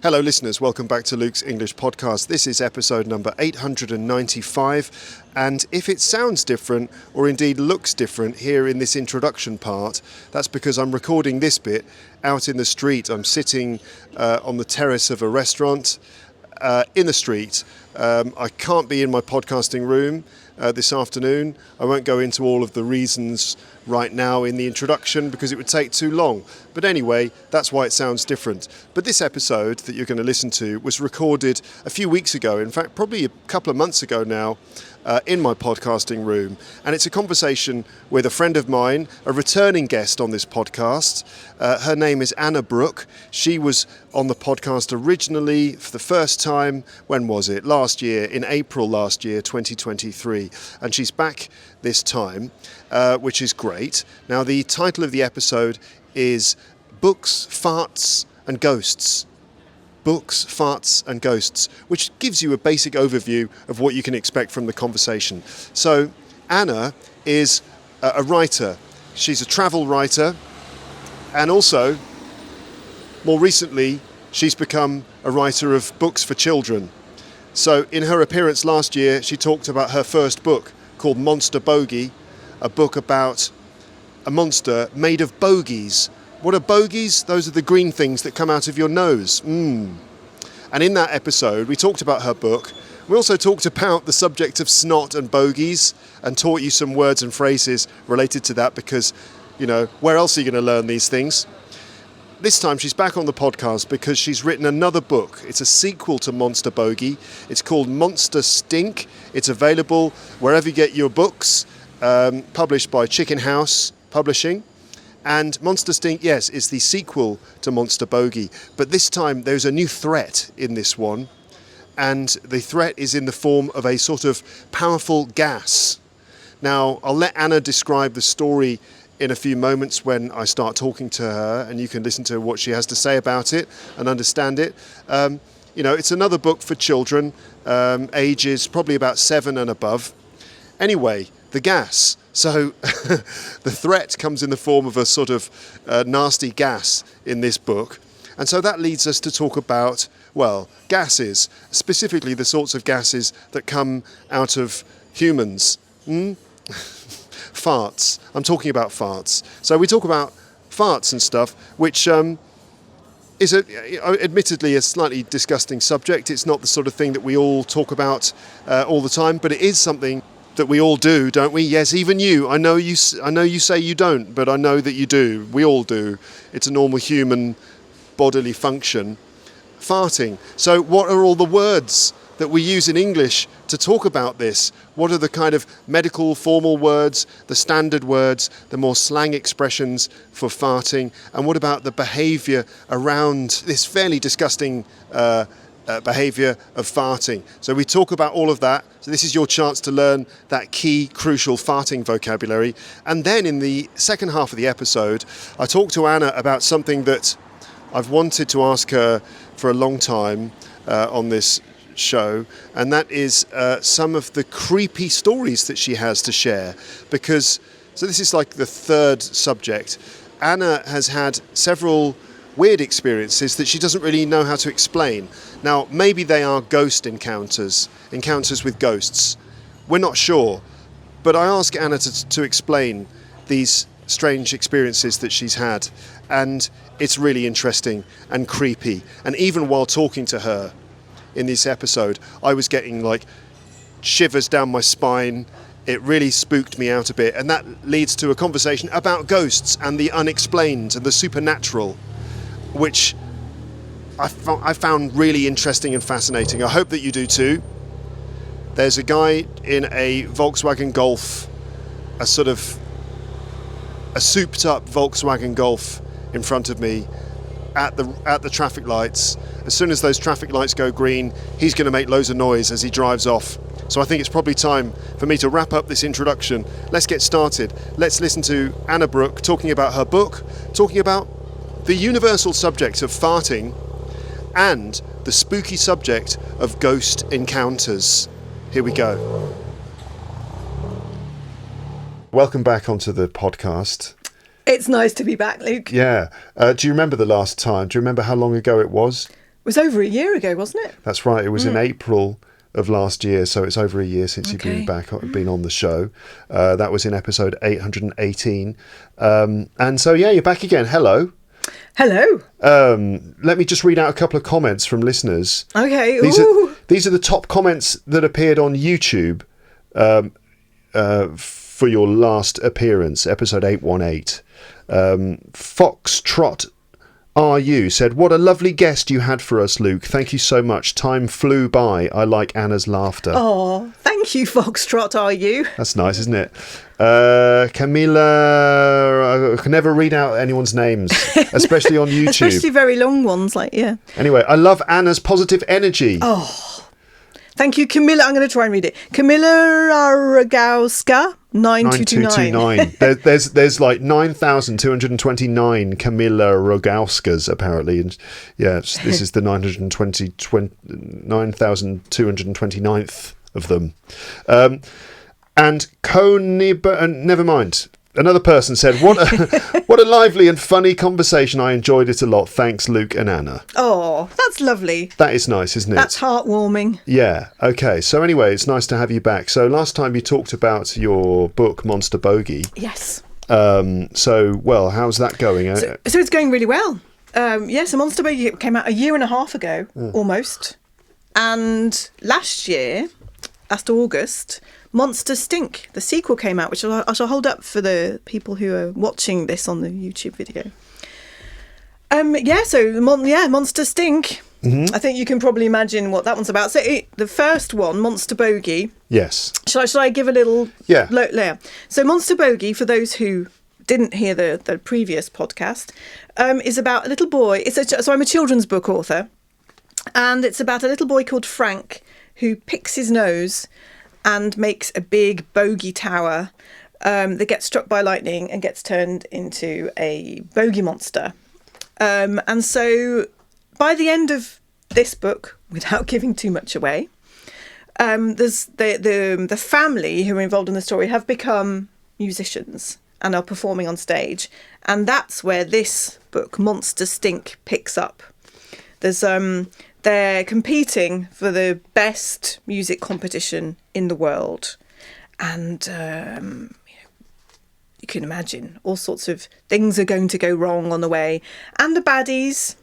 Hello listeners, welcome back to Luke's English podcast. This is episode number 895, and if it sounds different or indeed looks different here in this introduction part, that's because I'm recording this bit out in the street. I'm sitting on the terrace of a restaurant in the street. I can't be in my podcasting room this afternoon. I won't go into all of the reasons right now in the introduction because it would take too long. But anyway, that's why it sounds different. But this episode that you're going to listen to was recorded a few weeks ago, in fact, probably a couple of months ago now, in my podcasting room. And it's a conversation with a friend of mine, a returning guest on this podcast. Her name is Anna Brooke. She was on the podcast originally for the first time, when was it? Last year, in April last year, 2023. And she's back this time, which is great. Now, the title of the episode is Books, Farts and Ghosts. Books, Farts and Ghosts, which gives you a basic overview of what you can expect from the conversation. So Anna is a writer. She's a travel writer, and also, more recently, she's become a writer of books for children. So in her appearance last year, she talked about her first book called Monster Bogey, a book about a monster made of bogies. What are bogies? Those are the green things that come out of your nose. And in that episode, we talked about her book. We also talked about the subject of snot and bogies and taught you some words and phrases related to that because, you know, where else are you going to learn these things? This time she's back on the podcast because she's written another book. It's a sequel to Monster Bogey. It's called Monster Stink. It's available wherever you get your books, published by Chicken House Publishing. And Monster Stink, yes, is the sequel to Monster Bogey. But this time there's a new threat in this one. And the threat is in the form of a sort of powerful gas. Now, I'll let Anna describe the story in a few moments when I start talking to her, and you can listen to what she has to say about it and understand it. It's another book for children, ages probably about 7 and above. Anyway, the gas. So the threat comes in the form of a sort of nasty gas in this book. And so that leads us to talk about, well, gases, specifically the sorts of gases that come out of humans. Farts. I'm talking about farts. So we talk about farts and stuff, which is admittedly a slightly disgusting subject. It's not the sort of thing that we all talk about all the time, but it is something that we all do, don't we? Yes, even you. I know you say you don't, but I know that you do. We all do. It's a normal human bodily function. Farting. So what are all the words that we use in English to talk about this? What are the kind of medical formal words, the standard words, the more slang expressions for farting? And what about the behaviour around this fairly disgusting behaviour of farting? So we talk about all of that. So this is your chance to learn that key, crucial farting vocabulary. And then in the second half of the episode, I talk to Anna about something that I've wanted to ask her for a long time on this show, and that is some of the creepy stories that she has to share. Because, so this is like the third subject. Anna has had several weird experiences that she doesn't really know how to explain. Now, maybe they are ghost encounters with ghosts. We're not sure. But I ask Anna to explain these strange experiences that she's had. And it's really interesting and creepy. And even while talking to her in this episode, I was getting like shivers down my spine. It really spooked me out a bit. And that leads to a conversation about ghosts and the unexplained and the supernatural, which I found really interesting and fascinating. I hope that you do too. There's a guy in a Volkswagen Golf, a souped up Volkswagen Golf in front of me at the traffic lights. As soon as those traffic lights go green, he's going to make loads of noise as he drives off. So I think it's probably time for me to wrap up this introduction. Let's get started. Let's listen to Anna Brooke talking about her book, talking about the universal subject of farting and the spooky subject of ghost encounters. Here we go. Welcome back onto the podcast. It's nice to be back, Luke. Yeah. Do you remember the last time? Do you remember how long ago it was? was over a year ago, wasn't it? That's right. It was in April of last year, so it's over a year since you've been on the show. That was in episode 818. And so, yeah, you're back again. Hello. Hello. Let me just read out a couple of comments from listeners. Okay. These are the top comments that appeared on YouTube for your last appearance, episode 818. Foxtrot RU said, "What a lovely guest you had for us, Luke. Thank you so much. Time flew by. I like Anna's laughter." Oh, thank you, Foxtrot RU. That's nice, isn't it? Camilla, I can never read out anyone's names, especially on YouTube. Especially very long ones, Anyway, I love Anna's positive energy. Oh, thank you, Camilla. I'm going to try and read it. Camilla Aragowska, 9229. There's like 9,229 Camilla Rogowskas apparently, and yes, this is the 9,229th of them. And never mind. Another person said, "What a lively and funny conversation. I enjoyed it a lot. Thanks, Luke and Anna." Oh, that's lovely. That is nice, isn't it? That's heartwarming. Yeah. Okay. So anyway, it's nice to have you back. So last time you talked about your book, Monster Bogey. Yes. Well, how's that going? So it's going really well. So Monster Bogey came out a year and a half ago, almost. And last August, Monster Stink, the sequel, came out, which I shall hold up for the people who are watching this on the YouTube video. Monster Stink. Mm-hmm. I think you can probably imagine what that one's about. So the first one, Monster Bogey. Yes. Shall I give a little layer? So Monster Bogey, for those who didn't hear the previous podcast, is about a little boy. So I'm a children's book author, and it's about a little boy called Frank who picks his nose and makes a big bogey tower that gets struck by lightning and gets turned into a bogey monster. And so by the end of this book, without giving too much away, there's the family who are involved in the story have become musicians and are performing on stage. And that's where this book, Monster Stink, picks up. They're competing for the best music competition in the world. And you can imagine all sorts of things are going to go wrong on the way. And the baddies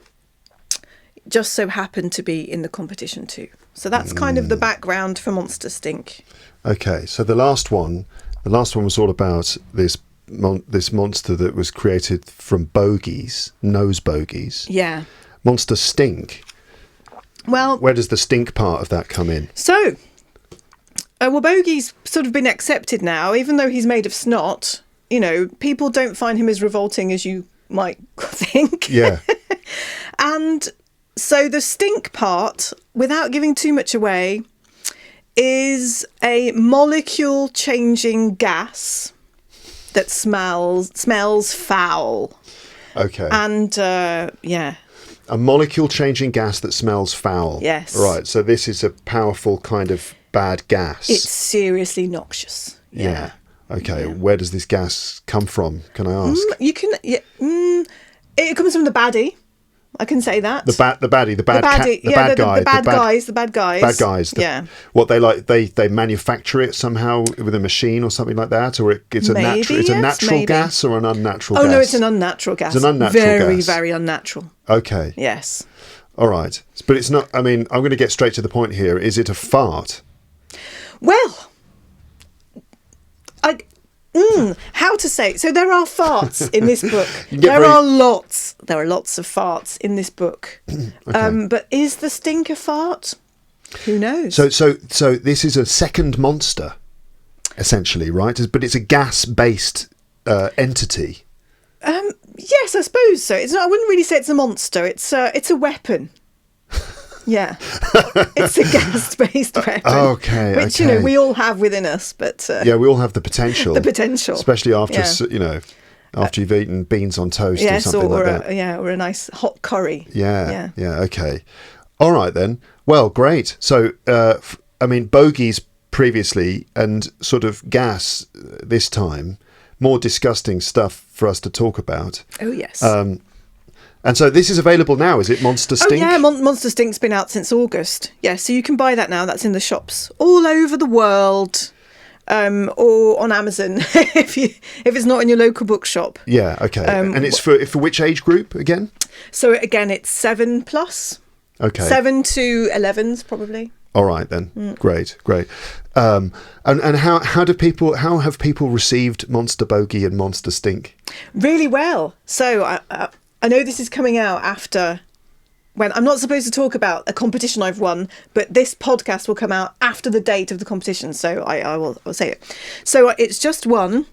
just so happen to be in the competition too. So that's kind of the background for Monster Stink. Okay, so the last one was all about this monster that was created from bogies, nose bogies. Yeah. Monster Stink. Well, where does the stink part of that come in? So, Bogey's sort of been accepted now, even though he's made of snot. You know, people don't find him as revolting as you might think. Yeah. And so the stink part, without giving too much away, is a molecule-changing gas that smells foul. Okay. And, a molecule-changing gas that smells foul. Yes. Right, so this is a powerful kind of bad gas. It's seriously noxious. Yeah. Okay, where does this gas come from, can I ask? It comes from the baddie. I can say that. The bad guys. The bad guys. What they manufacture it somehow with a machine or something like that, or it's a natural gas or an unnatural gas? Oh no, it's an unnatural gas. It's an unnatural gas. Very, very unnatural. Okay. Yes. All right, but it's not. I mean, I'm going to get straight to the point here. Is it a fart? Well, how to say? So there are farts in this book. There are lots of farts in this book. Okay. But is the stink a fart? Who knows? So this is a second monster, essentially, right? But it's a gas-based entity. Yes, I suppose so. I wouldn't really say it's a monster. It's a weapon. Yeah, it's a gas-based weapon. Okay, which we all have within us, but we all have the potential. The potential, especially after after you've eaten beans on toast or something like that. Or a nice hot curry. Yeah. Okay, all right then. Well, great. So, bogies previously and sort of gas this time. More disgusting stuff for us to talk about. Oh yes. And so this is available now, is it? Monster Stink? Oh yeah, Monster Stink's been out since August. Yeah, so you can buy that now. That's in the shops all over the world, or on Amazon if it's not in your local bookshop. Yeah, okay. And it's for which age group again? So again, it's 7+. Okay. 7 to 11s probably. All right then. Great. And how have people received Monster Bogey and Monster Stink? Really well. So I know this is coming out after when I'm not supposed to talk about a competition I've won, but this podcast will come out after the date of the competition, so I'll say it. So it's just one.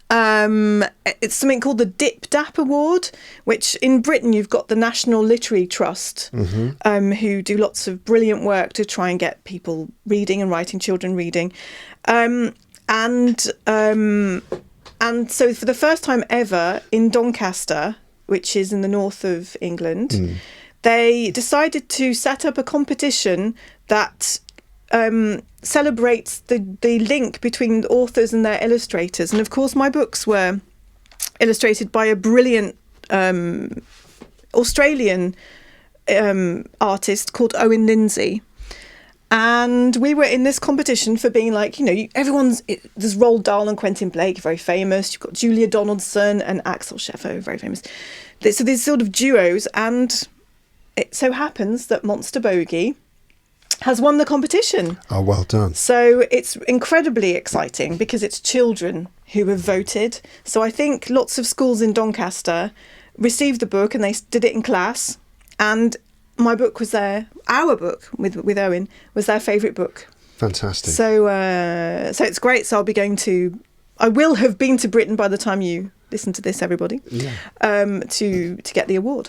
It's something called the Dip Dap Award, which in Britain you've got the National Literary Trust, who do lots of brilliant work to try and get people reading and writing, children reading, and so for the first time ever in Doncaster, which is in the north of England, they decided to set up a competition that celebrates the link between authors and their illustrators. And of course, my books were illustrated by a brilliant Australian artist called Owen Lindsay. And we were in this competition for being like, there's Roald Dahl and Quentin Blake, very famous. You've got Julia Donaldson and Axel Scheffo, very famous. So these sort of duos. And it so happens that Monster Bogey has won the competition. Oh, well done. So it's incredibly exciting because it's children who have voted. So I think lots of schools in Doncaster received the book and they did it in class. And my book was our book with Owen was their favourite book. Fantastic. So it's great. So I will have been to Britain by the time you listen to this, everybody, to get the award.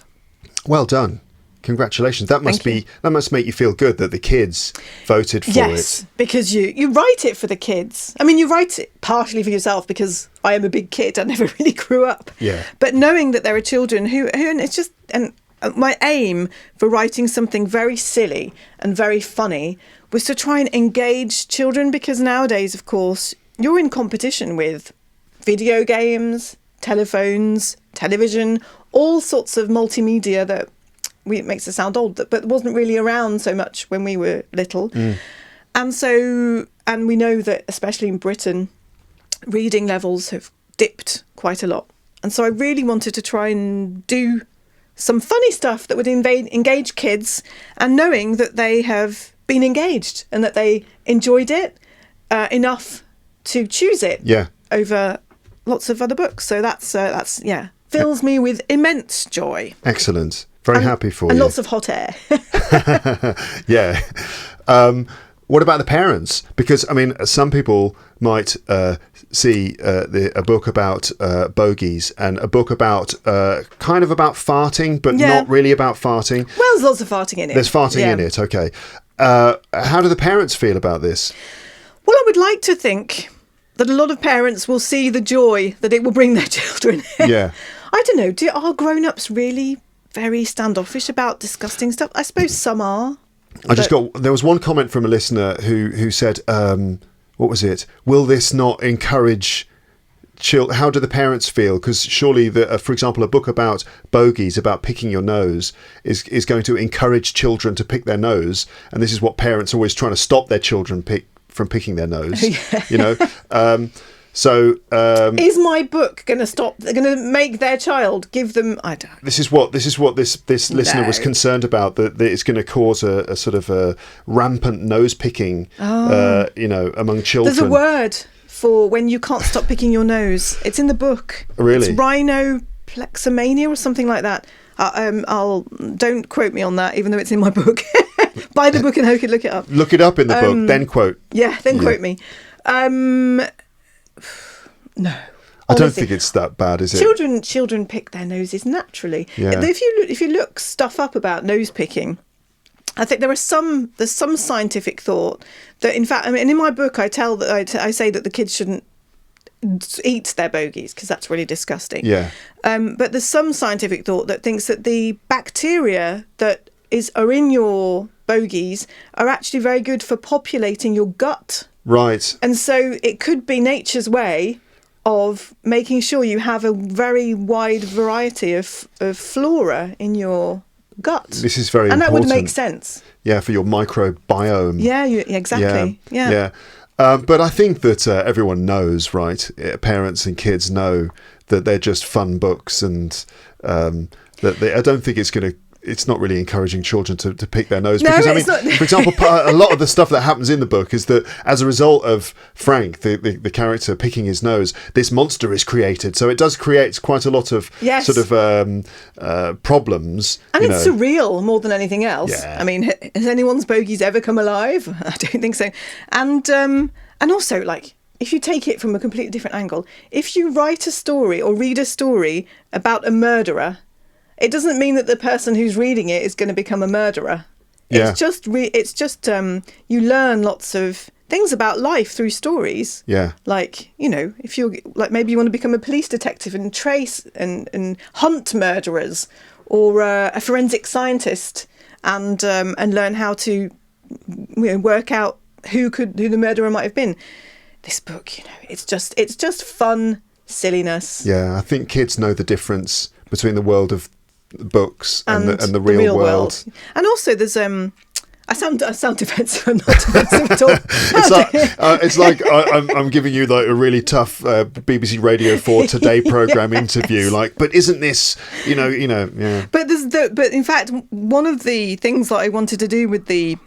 Well done. Congratulations. That must make you feel good that the kids voted for it. Yes, because you write it for the kids. I mean, you write it partially for yourself because I am a big kid. I never really grew up. Yeah. But knowing that there are children who and it's just my aim for writing something very silly and very funny was to try and engage children, because nowadays, of course, you're in competition with video games, telephones, television, all sorts of multimedia that it makes us sound old, but wasn't really around so much when we were little. And we know that, especially in Britain, reading levels have dipped quite a lot. And so I really wanted to try and do some funny stuff that would engage kids, and knowing that they have been engaged and that they enjoyed it enough to choose it over lots of other books. So that's fills me with immense joy. Excellent. Very happy for you. And lots of hot air. Yeah. What about the parents? Because, I mean, some people might see a book about bogies and a book about kind of about farting, but not really about farting. Well, there's lots of farting in it. There's farting in it, okay. How do the parents feel about this? Well, I would like to think that a lot of parents will see the joy that it will bring their children. Yeah. I don't know, are grown-ups really very standoffish about disgusting stuff? I suppose some are. There was one comment from a listener who said, what was it? Will this not encourage how do the parents feel? Because surely, for example, a book about bogies, about picking your nose, is going to encourage children to pick their nose. And this is what parents are always trying to stop their children from picking their nose, So, is my book going to stop? They're going to make their child give them. I don't. This is what this listener was concerned about. That it's going to cause a sort of a rampant nose picking, among children. There's a word for when you can't stop picking your nose. It's in the book. Really? It's rhinoplexomania or something like that. Don't quote me on that, even though it's in my book. Buy the book and look it up. Look it up in the book, then quote. Yeah, then quote me. No, I don't think it's that bad, is it? Children pick their noses naturally. Yeah. If you look stuff up about nose picking, I think there's some scientific thought that, in fact, I mean, in my book I say that the kids shouldn't eat their bogies because that's really disgusting. Yeah. But there's some scientific thought that thinks that the bacteria that are in your bogies are actually very good for populating your gut. Right. And so it could be nature's way of making sure you have a very wide variety of flora in your gut. This is very important. And that would make sense. Yeah, for your microbiome. Yeah, exactly. Yeah. But I think that everyone knows, right? Parents and kids know that they're just fun books, and I don't think it's not really encouraging children to pick their nose. No, because, it's not. For example, a lot of the stuff that happens in the book is that as a result of Frank, the character, picking his nose, this monster is created. So it does create quite a lot of sort of problems. And it's surreal more than anything else. Yeah. I mean, has anyone's bogies ever come alive? I don't think so. And also, like, if you take it from a completely different angle, if you write a story or read a story about a murderer, it doesn't mean that the person who's reading it is going to become a murderer. Yeah. It's just you learn lots of things about life through stories. Yeah. Like, if you're like, maybe you want to become a police detective and trace and hunt murderers, or a forensic scientist and learn how to work out who the murderer might have been. This book, it's just fun silliness. Yeah, I think kids know the difference between the world of books and the real world. And also there's I sound defensive. I'm not defensive at all. It's like I'm giving you like a really tough BBC Radio 4 Today programme interview. Like, but isn't this, yeah. But but in fact, one of the things that I wanted to do with the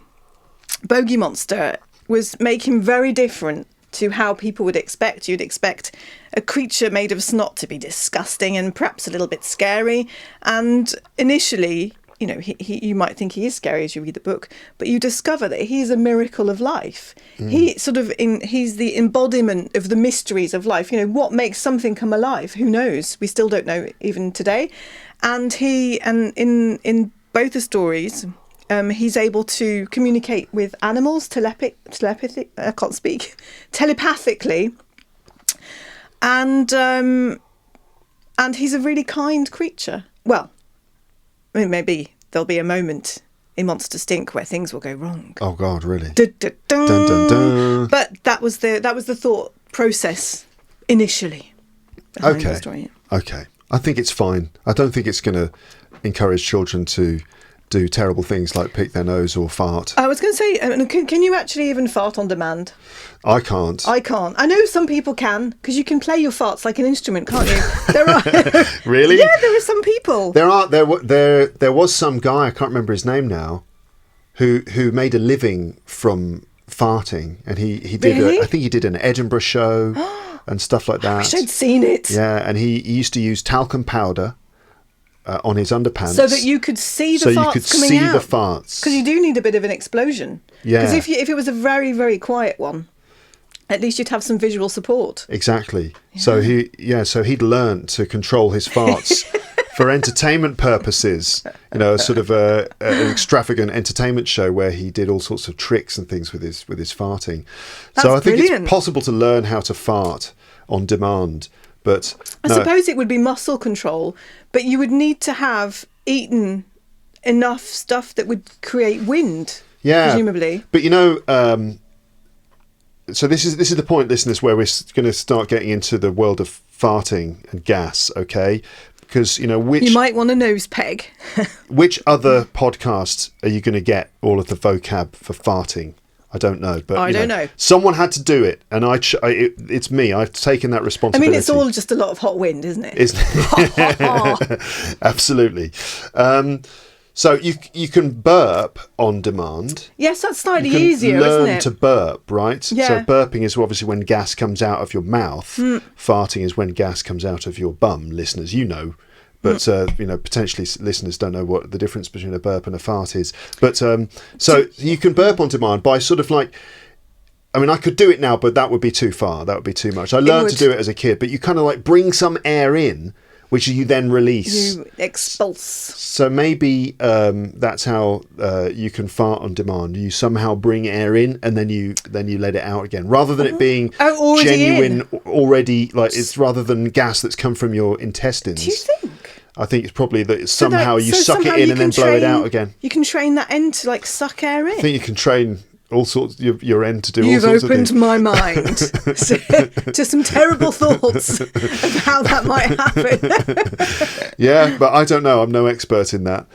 Bogey Monster was make him very different to how people would expect. You'd expect a creature made of snot to be disgusting and perhaps a little bit scary. And initially, you might think he is scary as you read the book, but you discover that he is a miracle of life. He's the embodiment of the mysteries of life. What makes something come alive? Who knows? We still don't know even today. And in both the stories, he's able to communicate with animals telepathically, and he's a really kind creature. Well, I mean, maybe there'll be a moment in Monster Stink where things will go wrong. Oh God, really? Dun, dun, dun. Dun, dun, dun. But that was the thought process initially. Okay. The story. Okay. I think it's fine. I don't think it's going to encourage children to do terrible things like pick their nose or fart. I was going to say, can you actually even fart on demand? I can't. I know some people can, because you can play your farts like an instrument, can't you? There are Really? Yeah, there are some people. There was some guy, I can't remember his name now, who made a living from farting, and he did Really? I think he did an Edinburgh show and stuff like that. I wish I'd seen it. Yeah, and he used to use talcum powder on his underpants, so that you could see the farts coming out. the farts, because you do need a bit of an explosion. Yeah, because if it was a very, very quiet one, at least you'd have some visual support. Exactly. Yeah. So he'd learned to control his farts for entertainment purposes. Sort of an extravagant entertainment show where he did all sorts of tricks and things with his farting. That's so I think brilliant. it's possible to learn how to fart on demand. But I suppose it would be muscle control, but you would need to have eaten enough stuff that would create wind. Yeah, presumably. But so this is the point, listeners, where we're going to start getting into the world of farting and gas. Okay, because you might want a nose peg. Which other podcasts are you going to get all of the vocab for farting? I don't know, but I don't know. Someone had to do it, and it's me. I've taken that responsibility. I mean, it's all just a lot of hot wind, isn't it? Isn't it? Absolutely. So you can burp on demand. Yes, that's slightly easier, isn't it? Learn to burp, right? Yeah. So burping is obviously when gas comes out of your mouth. Farting is when gas comes out of your bum. Listeners, But potentially listeners don't know what the difference between a burp and a fart is. But so you can burp on demand by sort of like, I mean, I could do it now, but that would be too far. That would be too much. I learned to do it as a kid, but you kind of like bring some air in, which you then release. You expulse. So maybe that's how you can fart on demand. You somehow bring air in and then you let it out again, rather than it being genuine already. Like it's rather than gas that's come from your intestines. Do you think? I think it's probably that somehow you suck it in and then blow it out again. You can train that end to like suck air in. I think you can train all sorts. Your end to do. You've all sorts opened of things. my mind to some terrible thoughts of how that might happen. Yeah, but I don't know. I'm no expert in that.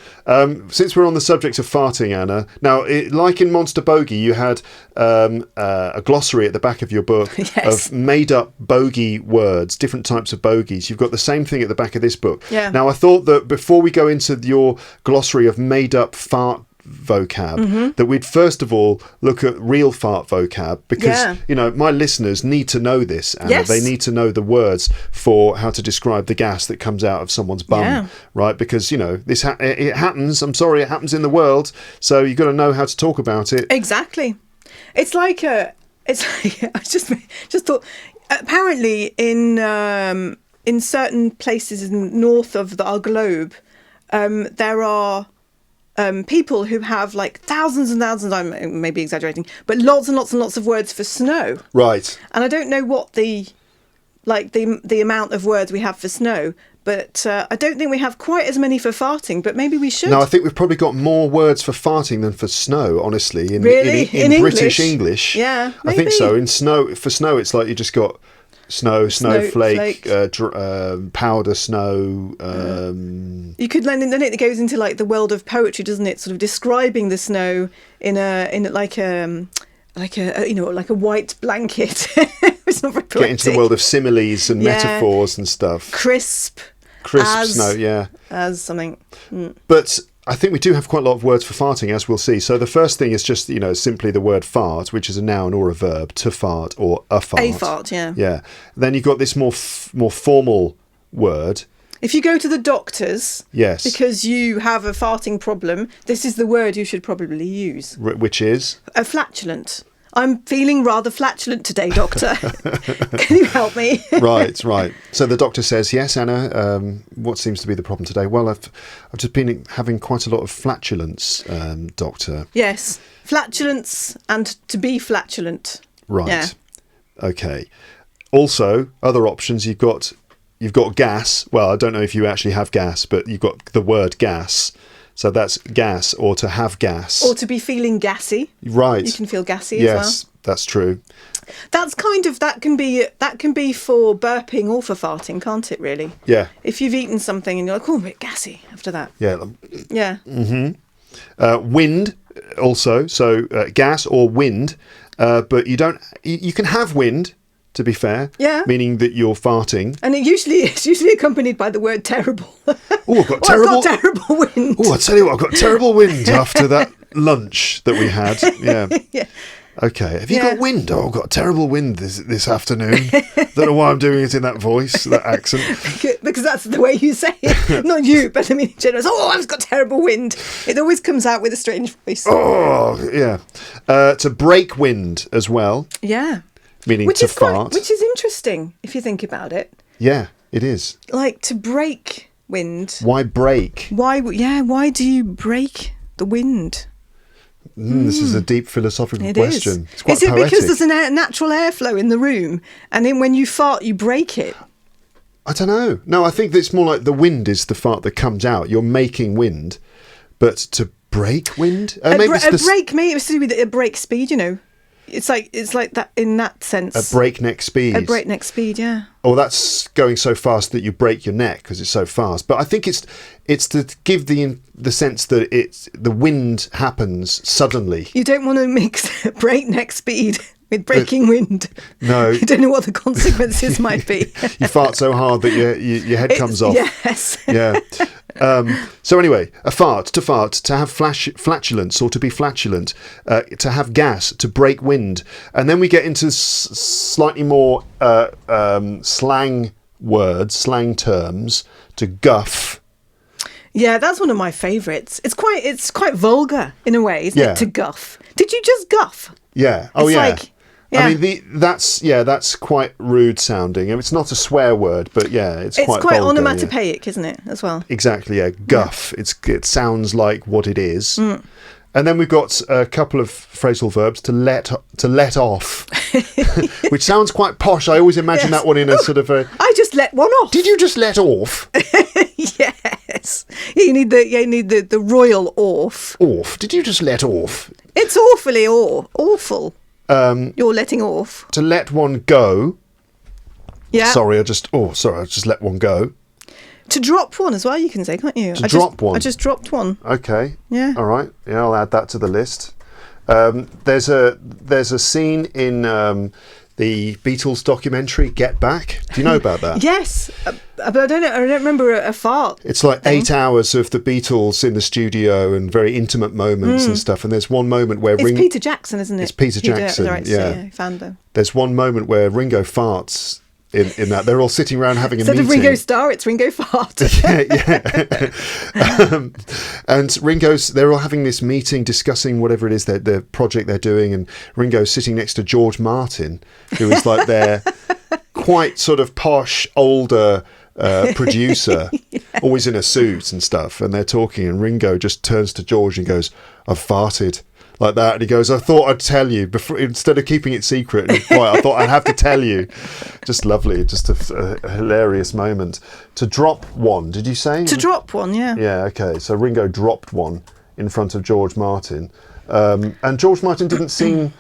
Since we're on the subject of farting, Anna, now, like in Monster Bogey, you had a glossary at the back of your book Yes. of made-up bogey words, different types of bogeys. You've got the same thing at the back of this book. Yeah. Now, I thought that before we go into your glossary of made-up fart vocab, that we'd first of all look at real fart vocab, because my listeners need to know this, Anna. Yes. They need to know the words for how to describe the gas that comes out of someone's bum, right? Because this it happens. I'm sorry, it happens in the world, so you've got to know how to talk about it. Exactly. I just thought, apparently in certain places north of our globe, there are people who have like thousands and thousands, I'm maybe exaggerating, but lots and lots and lots of words for snow. Right. And I don't know what the amount of words we have for snow, but I don't think we have quite as many for farting, but maybe we should. No, I think we've probably got more words for farting than for snow, honestly. In British English. Yeah, maybe. I think so. For snow, it's like you just got snow, snowflake, powder snow. You could then it goes into like the world of poetry, doesn't it? Sort of describing the snow in like a white blanket. It's not very poetic. Get into the world of similes and metaphors and stuff. Crisp snow, as something. But I think we do have quite a lot of words for farting, as we'll see. So the first thing is just, simply the word fart, which is a noun or a verb, to fart or a fart. A fart, yeah. Yeah. Then you've got this more formal word. If you go to the doctors, yes, because you have a farting problem, this is the word you should probably use. Which is? A flatulent. I'm feeling rather flatulent today, doctor. Can you help me? Right. So the doctor says, yes, Anna, what seems to be the problem today? Well, I've just been having quite a lot of flatulence, doctor. Yes, flatulence and to be flatulent. Right. Yeah. Okay. Also, other options, you've got gas. Well, I don't know if you actually have gas, but you've got the word gas. So that's gas, or to have gas. Or to be feeling gassy. Right. You can feel gassy as well. Yes, that's true. That can be for burping or for farting, can't it, really? Yeah. If you've eaten something and you're like, oh, I'm a bit gassy after that. Yeah. Yeah. Mm-hmm. Wind also. So gas or wind. But you can have wind, to be fair. Yeah. Meaning that you're farting. And it's usually accompanied by the word terrible. Oh, I've got terrible wind. Oh, I tell you what, I've got terrible wind after that lunch that we had. Yeah. Yeah. Okay. Have you got wind? Oh, I've got terrible wind this afternoon. Don't know why I'm doing it in that voice, that accent. Because that's the way you say it. Not you, but I mean in general. Oh, I've got terrible wind. It always comes out with a strange voice. Oh, yeah. To break wind as well. Yeah. Meaning to fart. Which is interesting, if you think about it. Yeah, it is. Like, to break wind. Why break? Why do you break the wind? This is a deep philosophical question. It's quite poetic. Poetic. Because there's a natural airflow in the room, and then when you fart, you break it? I don't know. No, I think it's more like the wind is the fart that comes out. You're making wind, but to break wind? Maybe it's to do with a break speed, It's like that in that sense. A breakneck speed. A breakneck speed, yeah. Oh, that's going so fast that you break your neck because it's so fast. But I think it's to give the sense that the wind happens suddenly. You don't want to mix breakneck speed with breaking wind. No. You don't know what the consequences might be. You fart so hard that your head comes off. Yes. Yeah. So anyway, to fart, to have flatulence or to be flatulent, to have gas, to break wind. And then we get into slightly more slang words, slang terms, to guff. Yeah, that's one of my favourites. It's quite vulgar in a way, isn't it, to guff? Did you just guff? Yeah. Oh, it's yeah. I mean, that's quite rude sounding. I mean, it's not a swear word, but it's quite vulgar, onomatopoeic, isn't it, as well? Exactly, yeah. Guff. Yeah. It sounds like what it is. And then we've got a couple of phrasal verbs: to let off. which sounds quite posh. I always imagine that one in a sort of a... I just let one off. Did you just let off? Yes. You need the royal off. Off? Did you just let off? It's awfully awful. You're letting off. To let one go. Yeah. Sorry, I just let one go. To drop one as well, you can say, can't you? Drop one. I just dropped one. Okay. Yeah. All right. Yeah, I'll add that to the list. There's a scene in the Beatles documentary Get Back. Do you know about that? Yes, but I don't remember a fart. It's like 8 hours of the Beatles in the studio and very intimate moments and stuff. And there's one moment where it's Peter Jackson, isn't it? It's Peter Jackson. Yeah, found them. There's one moment where Ringo farts. In that they're all sitting around having a meeting. Instead of Ringo Starr, it's Ringo Fart. And they're all having this meeting discussing whatever it is the project they're doing, and Ringo's sitting next to George Martin, who is like their quite sort of posh older producer, always in a suit and stuff, and they're talking, and Ringo just turns to George and goes, "I've farted." Like that, and he goes, "I thought I'd tell you before, instead of keeping it secret and quiet. I thought I'd have to tell you." Just lovely, just a hilarious moment. To drop one, did you say? To drop one, yeah. Yeah, okay. So Ringo dropped one in front of George Martin, and George Martin didn't seem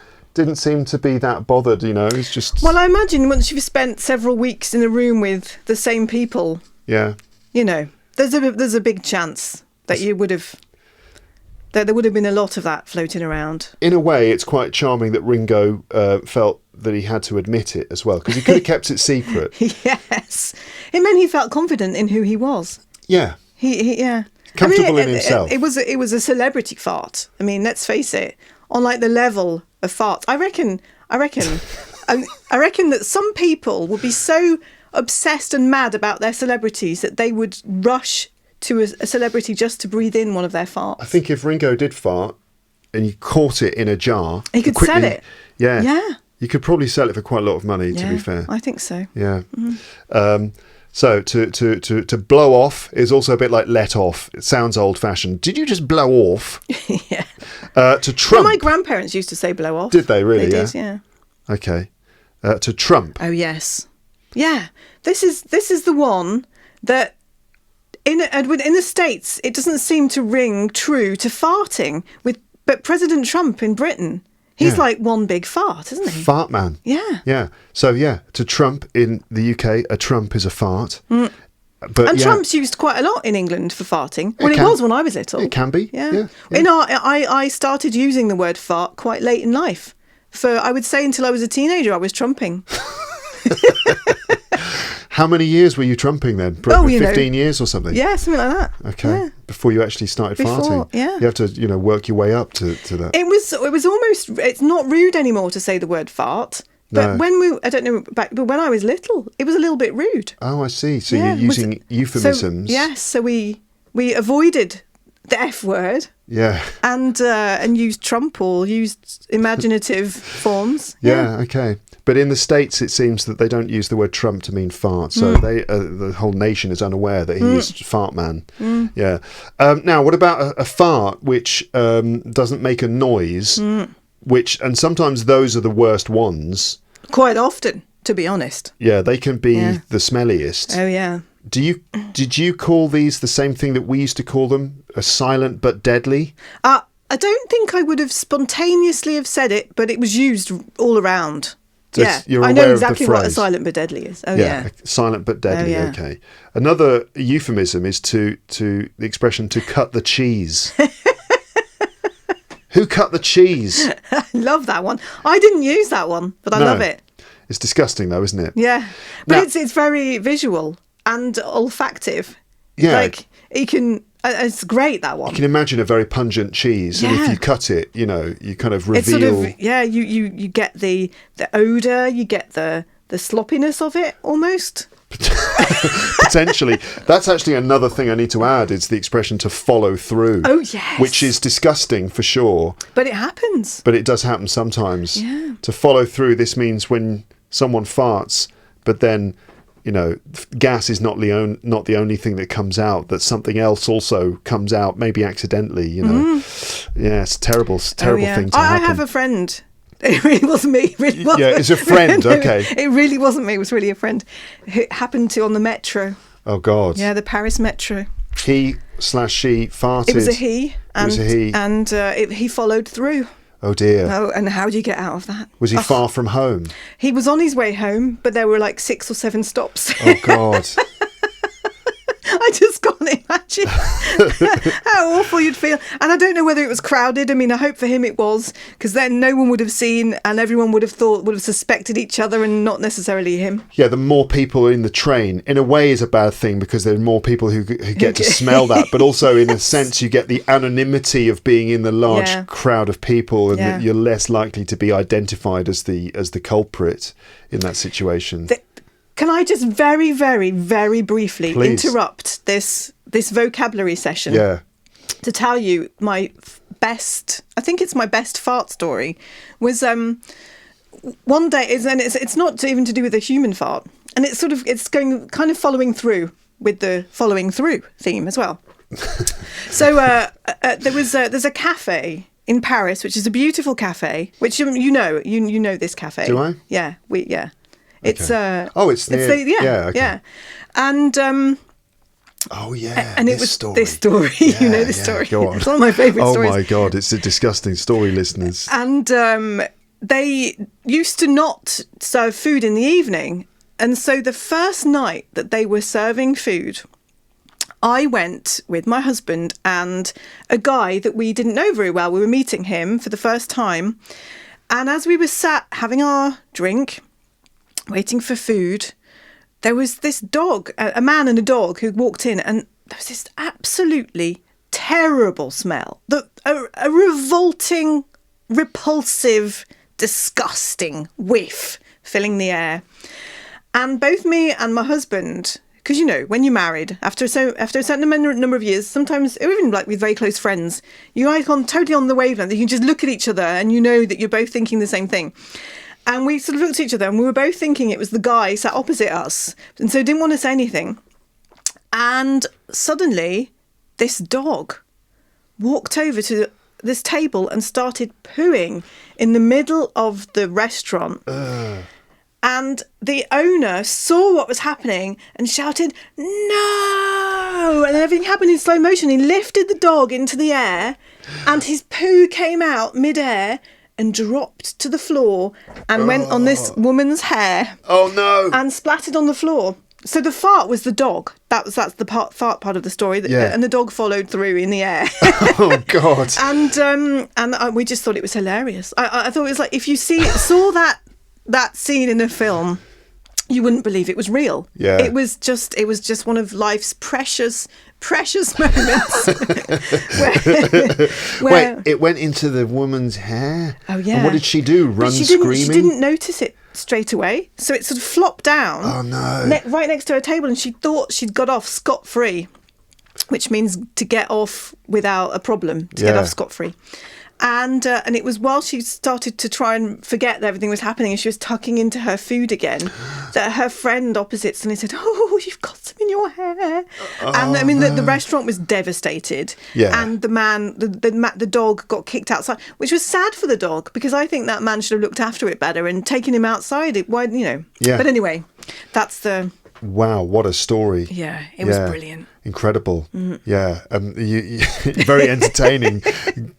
to be that bothered. You know, he's just. Well, I imagine once you've spent several weeks in a room with the same people, yeah, you know, there's a big chance that you would have. There would have been a lot of that floating around. In a way, it's quite charming that Ringo felt that he had to admit it as well, because he could have kept it secret. Yes. It meant he felt confident in who he was. Yeah. He Comfortable in himself. It was a celebrity fart. I mean, let's face it. On like the level of farts, I reckon that some people would be so obsessed and mad about their celebrities that they would rush to a celebrity just to breathe in one of their farts. I think if Ringo did fart and you caught it in a jar, he could sell it. Yeah. Yeah. You could probably sell it for quite a lot of money, to be fair. I think so. Yeah. Mm-hmm. So to blow off is also a bit like let off. It sounds old fashioned. Did you just blow off? Yeah. To trump. Well, my grandparents used to say blow off. Did they really? They did, yeah. Okay. To trump. Oh yes. Yeah. This is the one that in the States, it doesn't seem to ring true to farting. But President Trump in Britain, he's like one big fart, isn't he? Fart man. Yeah. Yeah. So to Trump in the UK, a trump is a fart. Mm. And Trump's used quite a lot in England for farting. Well, it was when I was little. It can be. Yeah. I started using the word fart quite late in life. For I would say until I was a teenager, I was trumping. How many years were you trumping then? Probably 15 years or something? Yeah, something like that. Okay. Yeah. Before you actually started farting. Yeah. You have to, work your way up to that. It was almost, it's not rude anymore to say the word fart. But when I was little, it was a little bit rude. Oh, I see. So you're using euphemisms. So we avoided the F word. Yeah. And used trump or used imaginative forms. Yeah, okay. But in the States, it seems that they don't use the word Trump to mean fart. So the whole nation is unaware that he is fart man. Mm. Yeah. Now, what about a fart which doesn't make a noise? And sometimes those are the worst ones. Quite often, to be honest. Yeah, they can be the smelliest. Oh, yeah. Did you call these the same thing that we used to call them? A silent but deadly? I don't think I would have spontaneously have said it, but it was used all around. So I know exactly what a silent but deadly is. Oh, yeah. Silent but deadly, okay. Another euphemism is to the expression to cut the cheese. Who cut the cheese? I love that one. I didn't use that one, but I love it. It's disgusting though, isn't it? Yeah. But it's very visual and olfactive. Yeah. Like, it's great, that one. You can imagine a very pungent cheese, and if you cut it, you kind of reveal... It's sort of, you get the odour, you get the sloppiness of it, almost. Potentially. That's actually another thing I need to add, is the expression to follow through. Oh, yes. Which is disgusting, for sure. But it happens. But it does happen sometimes. Yeah. To follow through, this means when someone farts, but then... gas is not the only thing that comes out, that something else also comes out, maybe accidentally, Yeah, it's a terrible thing to happen. I have a friend It really wasn't me. It really wasn't. Yeah, it's a friend. Okay. It really wasn't me. It was really a friend. It happened to on the metro. Oh, God. Yeah, the Paris metro. He/she farted. It was a he. And, it was a he. And he followed through. Oh, dear. Oh, and how do you get out of that? Was he far from home? He was on his way home, but there were like 6 or 7 stops. Oh, God. I just can't imagine how awful you'd feel. And I don't know whether it was crowded. I mean, I hope for him it was, because then no one would have seen and everyone would have suspected each other and not necessarily him. Yeah, the more people in the train, in a way, is a bad thing because there are more people who get to smell that. But also, in a sense, you get the anonymity of being in the large crowd of people, and that you're less likely to be identified as the culprit in that situation. Can I just very, very, very briefly interrupt this vocabulary session to tell you my best, I think it's my best fart story, was one day, and it's not even to do with a human fart, and it's going kind of following through with the following through theme as well. So there's a cafe in Paris, which is a beautiful cafe, which you know this cafe. Do I? Yeah, It's okay. It's yeah. And oh yeah, and it was this story. You know this story. Go on. It's one of my favourite stories. Oh my God, it's a disgusting story, listeners. And they used to not serve food in the evening, and so the first night that they were serving food, I went with my husband and a guy that we didn't know very well. We were meeting him for the first time, and as we were sat having our drink, waiting for food, there was this dog, a man and a dog, who walked in, and there was this absolutely terrible smell, a revolting, repulsive, disgusting whiff filling the air. And both me and my husband, because when you're married, after a certain number of years, sometimes even like with very close friends, you are totally on the wavelength. You can just look at each other and you know that you're both thinking the same thing. And we sort of looked at each other and we were both thinking it was the guy sat opposite us. And so didn't want to say anything. And suddenly this dog walked over to this table and started pooing in the middle of the restaurant. And the owner saw what was happening and shouted, "No!" And everything happened in slow motion. He lifted the dog into the air and his poo came out mid-air and dropped to the floor and went on this woman's hair. Oh no! And splattered on the floor. So the fart was the dog. That's the fart part of the story. And the dog followed through in the air. Oh God! And we just thought it was hilarious. I thought it was like, if you saw that scene in a film, you wouldn't believe it was real. Yeah. It was just one of life's precious moments. where Wait, it went into the woman's hair? Oh yeah. And what did she do? Run screaming? She didn't notice it straight away. So it sort of flopped down. Oh no. Right next to her table, and she thought she'd got off scot-free, which means to get off without a problem, get off scot-free. And it was while she started to try and forget that everything was happening and she was tucking into her food again, that her friend opposite suddenly said, "Oh, you've got some in your hair." And I mean, the restaurant was devastated. Yeah. And the man, the dog got kicked outside, which was sad for the dog, because I think that man should have looked after it better and taken him outside. Yeah. But anyway, that's the... Wow, what a story. Yeah, it was brilliant. Incredible. Yeah, you very entertaining.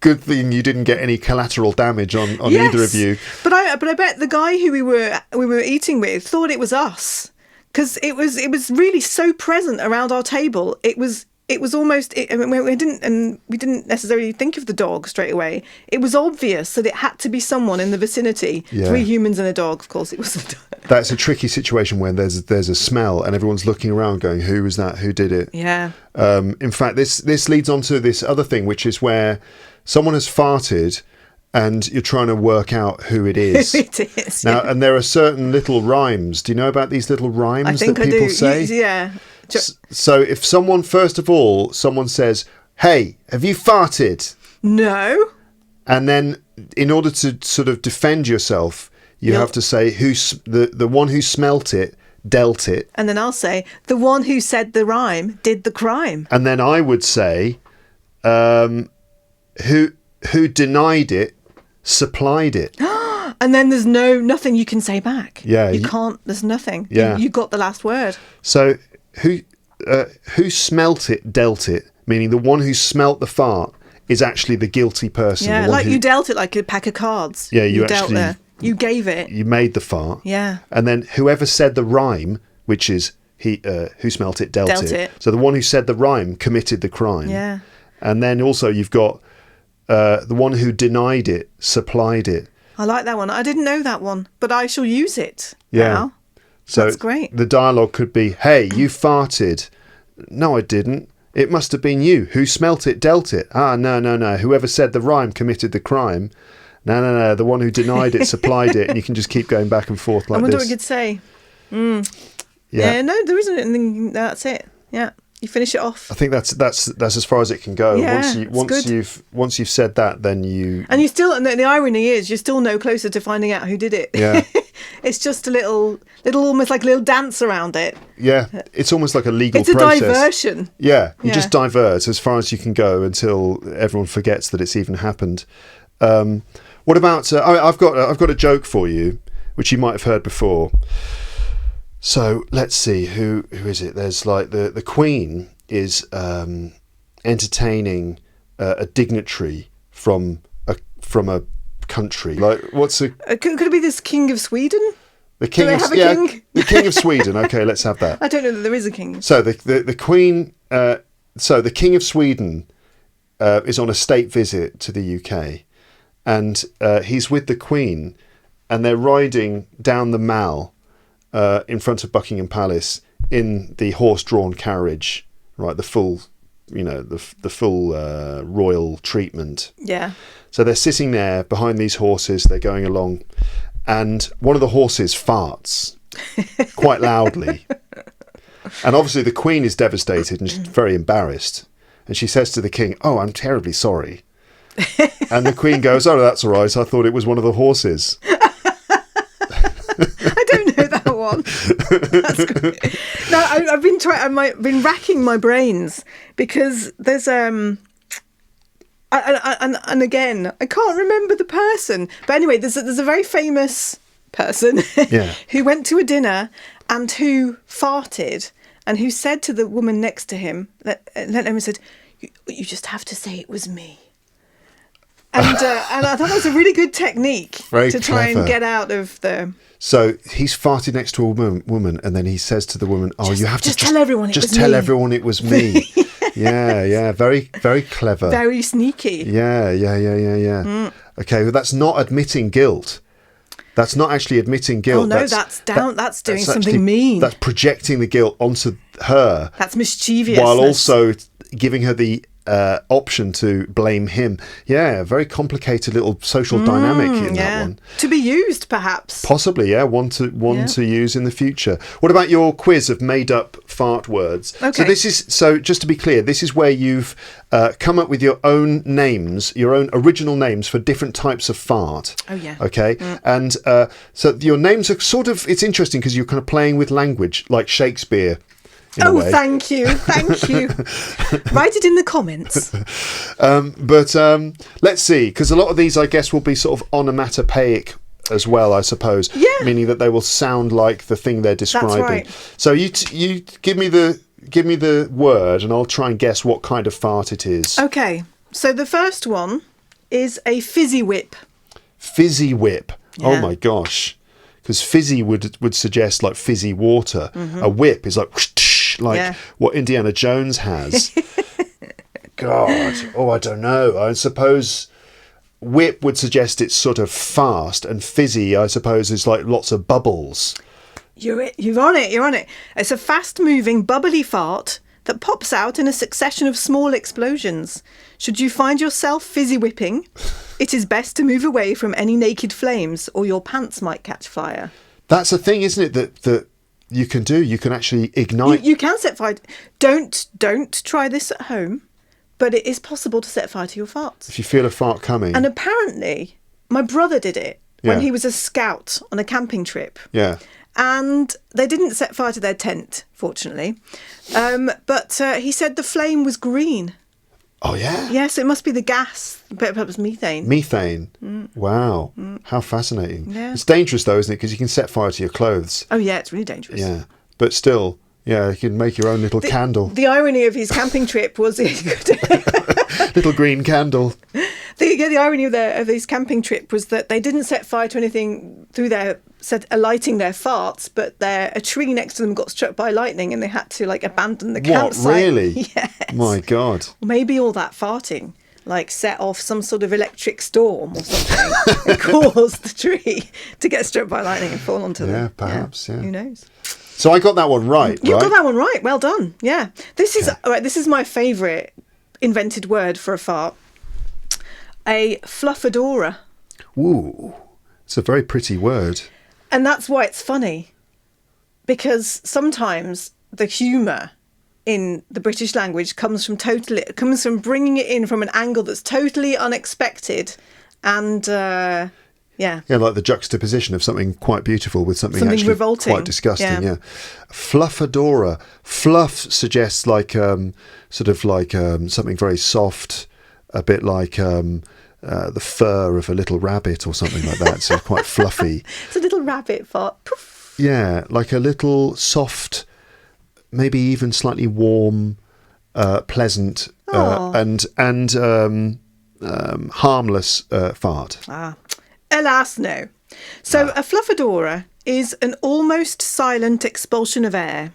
Good thing you didn't get any collateral damage on either of you. But I bet the guy who we were eating with thought it was us, because it was really so present around our table. It was almost, we didn't necessarily think of the dog straight away. It was obvious that it had to be someone in the vicinity. Yeah. 3 humans and a dog, of course it wasn't. That's a tricky situation when there's a smell and everyone's looking around going, who was that? Who did it? Yeah. In fact, this leads on to this other thing, which is where someone has farted and you're trying to work out who it is. Who it is. Now, and there are certain little rhymes. Do you know about these little rhymes that people say? Yeah. So if someone says, "Hey, have you farted?" No. And then in order to sort of defend yourself, you have to say the one who smelt it dealt it. And then I'll say, the one who said the rhyme did the crime. And then I would say, who denied it supplied it. and then there's nothing you can say back. Yeah. You can't, there's nothing. Yeah. You got the last word. So who smelt it, dealt it, meaning the one who smelt the fart is actually the guilty person. Yeah, like you dealt it like a pack of cards. Yeah, you dealt actually... there. You gave it. You made the fart. Yeah. And then whoever said the rhyme, which is who smelt it, dealt it. So the one who said the rhyme committed the crime. Yeah. And then also you've got the one who denied it, supplied it. I like that one. I didn't know that one, but I shall use it now. So that's great. The dialogue could be, hey, you farted. No, I didn't. It must have been you. Who smelt it, dealt it. Ah, no. Whoever said the rhyme committed the crime. No. The one who denied it, supplied it. And you can just keep going back and forth like this. I wonder what you could say. Yeah, no, there isn't anything. That's it. Yeah. You finish it off. I think that's as far as it can go. Yeah, once you've said that, then you... And you still, and the irony is you're still no closer to finding out who did it. Yeah. It's just a little almost like a little dance around it. Yeah, it's almost like a legal process. It's a diversion. Yeah, you just divert as far as you can go until everyone forgets that it's even happened. What about... I've got a joke for you, which you might have heard before. So let's see, who is it? There's like the Queen is entertaining a dignitary from a country. Like what's a... Could it be this King of Sweden? The king. Do they have a king? The King of Sweden. Okay, let's have that. I don't know that there is a king. So the Queen. So the King of Sweden is on a state visit to the UK, and he's with the Queen, and they're riding down the Mall. In front of Buckingham Palace in the horse-drawn carriage, right? The full, the full royal treatment. Yeah. So they're sitting there behind these horses. They're going along, and one of the horses farts quite loudly, and obviously the Queen is devastated and she's very embarrassed, and she says to the King, "Oh, I'm terribly sorry," and the Queen goes, "Oh, that's all right. I thought it was one of the horses." I don't know that one. That's great. No, I've been racking my brains because there's and again I can't remember the person, but anyway, there's a very famous person who went to a dinner and who farted and who said to the woman next to him, said, "You just have to say it was me." And I thought that was a really good technique to try and get out of the... So he's farted next to a woman, and then he says to the woman, "Oh, you have to tell everyone it was me." Yeah, very, very clever, very sneaky. Yeah. Okay, well, that's not admitting guilt. That's not actually admitting guilt. Oh no, that's doing something mean. That's projecting the guilt onto her. That's mischievous. While also giving her the option to blame him. Yeah, very complicated little social dynamic in that one. To be used, perhaps. Possibly, yeah. One to use in the future. What about your quiz of made-up fart words? Okay. So just to be clear, this is where you've come up with your own names, your own original names for different types of fart. Oh yeah. Okay, and so your names are sort of... It's interesting because you're kind of playing with language, like Shakespeare. Thank you. Write it in the comments. But let's see, because a lot of these, I guess, will be sort of onomatopoeic as well, I suppose. Yeah. Meaning that they will sound like the thing they're describing. That's right. So you give me the word, and I'll try and guess what kind of fart it is. Okay. So the first one is a fizzy whip. Fizzy whip. Yeah. Oh my gosh. Because fizzy would suggest like fizzy water. Mm-hmm. A whip is like what Indiana Jones has. God. Oh, I don't know. I suppose whip would suggest it's sort of fast, and fizzy, I suppose, is like lots of bubbles. You're on it. It's a fast-moving, bubbly fart that pops out in a succession of small explosions. Should you find yourself fizzy whipping, it is best to move away from any naked flames, or your pants might catch fire. That's a thing, isn't it? That you can do. You can actually ignite. You can set fire. Don't try this at home, but it is possible to set fire to your farts. If you feel a fart coming. And apparently, my brother did it when he was a scout on a camping trip. Yeah. And they didn't set fire to their tent, fortunately. But he said the flame was green. Oh, yeah? Yes, it must be the gas, perhaps methane. Methane. Wow. How fascinating. Yeah. It's dangerous, though, isn't it? Because you can set fire to your clothes. Oh, yeah, it's really dangerous. Yeah. But still, yeah, you can make your own little candle. The irony of his camping trip was Little green candle. The irony of his camping trip was that they didn't set fire to anything through alighting their farts, but a tree next to them got struck by lightning and they had to abandon the campsite. What, really? Yes. My God. Maybe all that farting set off some sort of electric storm or something and caused the tree to get struck by lightning and fall onto them. Yeah, perhaps, yeah. Who knows? So I got that one right, You got that one right. Well done. Yeah. This is my favourite invented word for a fart. A fluffadora. Ooh, it's a very pretty word. And that's why it's funny. Because sometimes the humour in the British language comes from bringing it in from an angle that's totally unexpected and yeah, like the juxtaposition of something quite beautiful with something actually revolting. Quite disgusting. Yeah. Fluffadora. Fluff suggests something very soft, a bit like the fur of a little rabbit or something like that. So quite fluffy. It's a little rabbit fart. Poof. Yeah, like a little soft, maybe even slightly warm, pleasant, and harmless fart. Alas, no. So a fluffadora is an almost silent expulsion of air.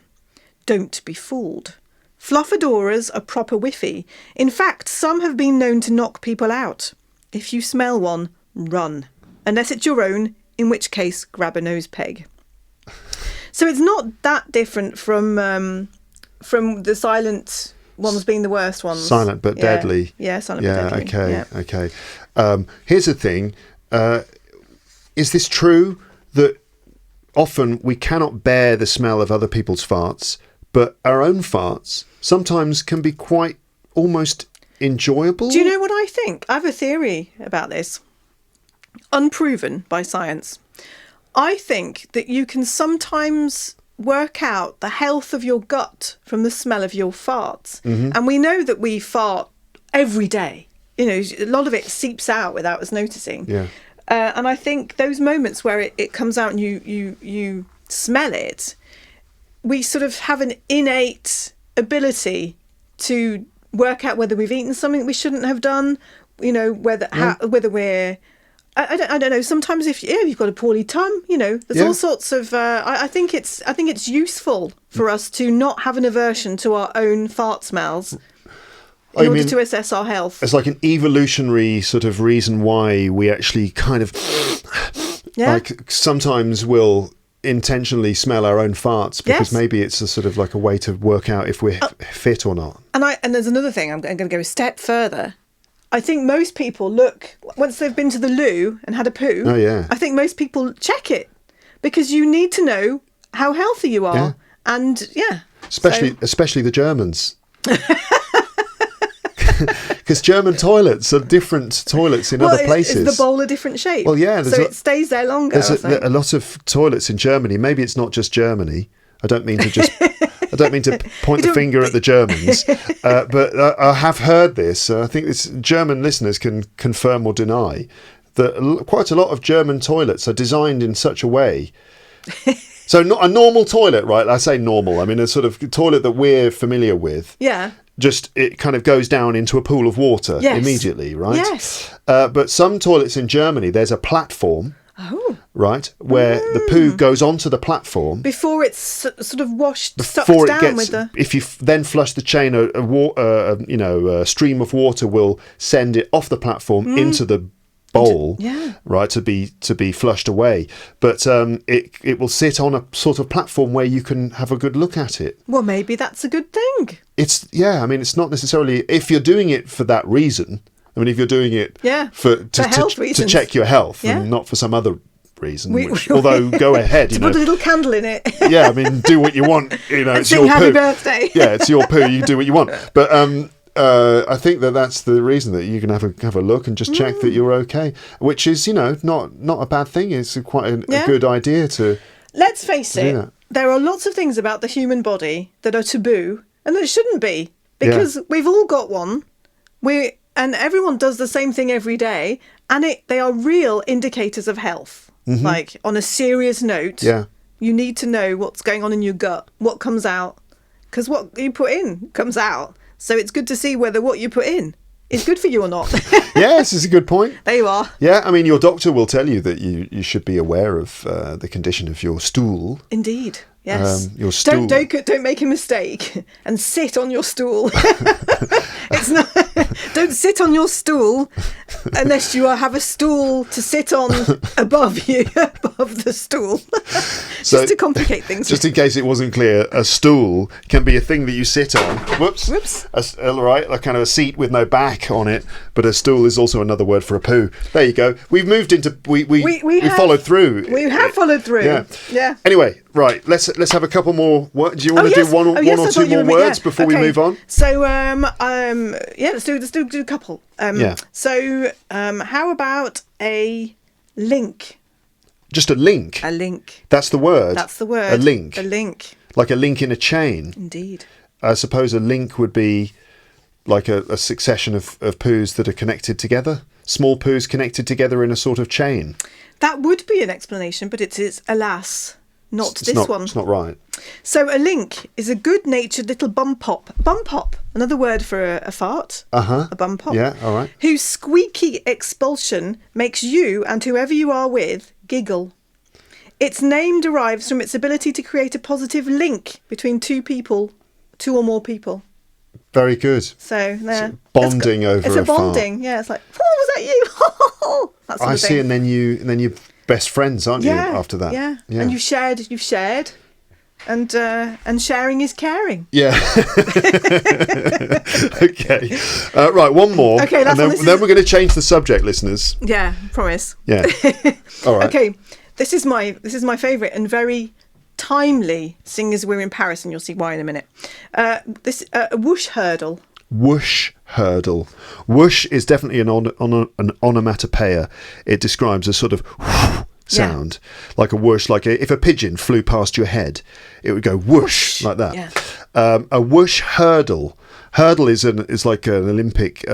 Don't be fooled. Fluffadoras are proper whiffy. In fact, some have been known to knock people out. If you smell one, run. Unless it's your own, in which case, grab a nose peg. So it's not that different from the silent ones being the worst ones. Silent but deadly. Yeah, silent but deadly. Okay. Here's the thing. Is this true that often we cannot bear the smell of other people's farts, but our own farts sometimes can be quite almost enjoyable? Do you know what I think? I have a theory about this. Unproven by science. I think that you can sometimes work out the health of your gut from the smell of your farts. Mm-hmm. And we know that we fart every day. A lot of it seeps out without us noticing. Yeah. And I think those moments where it comes out and you smell it, we sort of have an innate ability to work out whether we've eaten something we shouldn't have done. Whether we're I don't know. Sometimes if you've got a poorly tum, there's all sorts of. I think it's useful for us to not have an aversion to our own fart smells. In order to assess our health. It's like an evolutionary sort of reason why we actually kind of sometimes will intentionally smell our own farts because maybe it's a sort of like a way to work out if we're fit or not. And there's another thing. I'm going to go a step further. I think most people look once they've been to the loo and had a poo. Oh yeah. I think most people check it because you need to know how healthy you are. Yeah. And especially the Germans. Because German toilets are different toilets in other places. Is the bowl a different shape? Well, yeah. So it stays there longer. There's a lot of toilets in Germany. Maybe it's not just Germany. I don't mean to point the finger at the Germans, but I have heard this. I think German listeners can confirm or deny that quite a lot of German toilets are designed in such a way. So not a normal toilet, right? I say normal. I mean a sort of toilet that we're familiar with. Yeah. Just it kind of goes down into a pool of water immediately, right? Yes. But some toilets in Germany, there's a platform. Oh. Right, where the poo goes onto the platform before it's sort of sucked down with the. If you then flush the chain, a stream of water will send it off the platform into the bowl, right, to be flushed away. But it will sit on a sort of platform where you can have a good look at it. Well, maybe that's a good thing. It's not necessarily if you're doing it for that reason. I mean, if you're doing it to check your health and not for some other reason, although go ahead. To put a little candle in it. Yeah, I mean, do what you want. It's your happy poo. Birthday. Yeah, it's your poo. You can do what you want. But I think that's the reason that you can have a look and just check that you're okay, which is not a bad thing. It's quite a good idea to. Let's face it. There are lots of things about the human body that are taboo and that shouldn't be because we've all got one. And everyone does the same thing every day, and they are real indicators of health. Mm-hmm. Like, on a serious note, you need to know what's going on in your gut, what comes out, because what you put in comes out. So it's good to see whether what you put in is good for you or not. Yes, it's a good point. There you are. Yeah, I mean, your doctor will tell you that you should be aware of the condition of your stool. Indeed. Yes. Your stool. Don't make a mistake and sit on your stool. It's not. Don't sit on your stool unless you have a stool to sit on above you, above the stool. Just to complicate things. Just in case it wasn't clear, a stool can be a thing that you sit on. Whoops. Right, like kind of a seat with no back on it. But a stool is also another word for a poo. There you go. We've moved into we followed through. We have followed through. Yeah. Anyway, right. Let's have a couple more. Do you want to do one or two more words before we move on? So let's do a couple. So how about a link? Just a link. A link. That's the word. That's the word. A link. A link. Like a link in a chain. Indeed. I suppose a link would be like a succession of poos that are connected together. Small poos connected together in a sort of chain. That would be an explanation, but it is, alas, not this one. It's not right. So a link is a good-natured little bum pop. Bum pop, another word for a fart. Uh-huh. A bum pop. Yeah, all right. Whose squeaky expulsion makes you and whoever you are with giggle. Its name derives from its ability to create a positive link between two or more people. Very good. So there. Bonding over a fart. It's a bonding. Yeah, it's like, oh, was that you? That sort of thing. See, and then you're best friends, aren't you? After that. Yeah. And you've shared, and sharing is caring. Yeah. Okay. Right, one more. Okay, then we're going to change the subject, listeners. Yeah, promise. Yeah. All right. Okay, this is my favourite and very timely, seeing as we're in Paris, and you'll see why in a minute. This whoosh hurdle. Whoosh hurdle. Whoosh is definitely an onomatopoeia. It describes a sort of whoosh sound, like a whoosh. Like if a pigeon flew past your head, it would go whoosh like that. Yeah. A whoosh hurdle. Hurdle is like an Olympic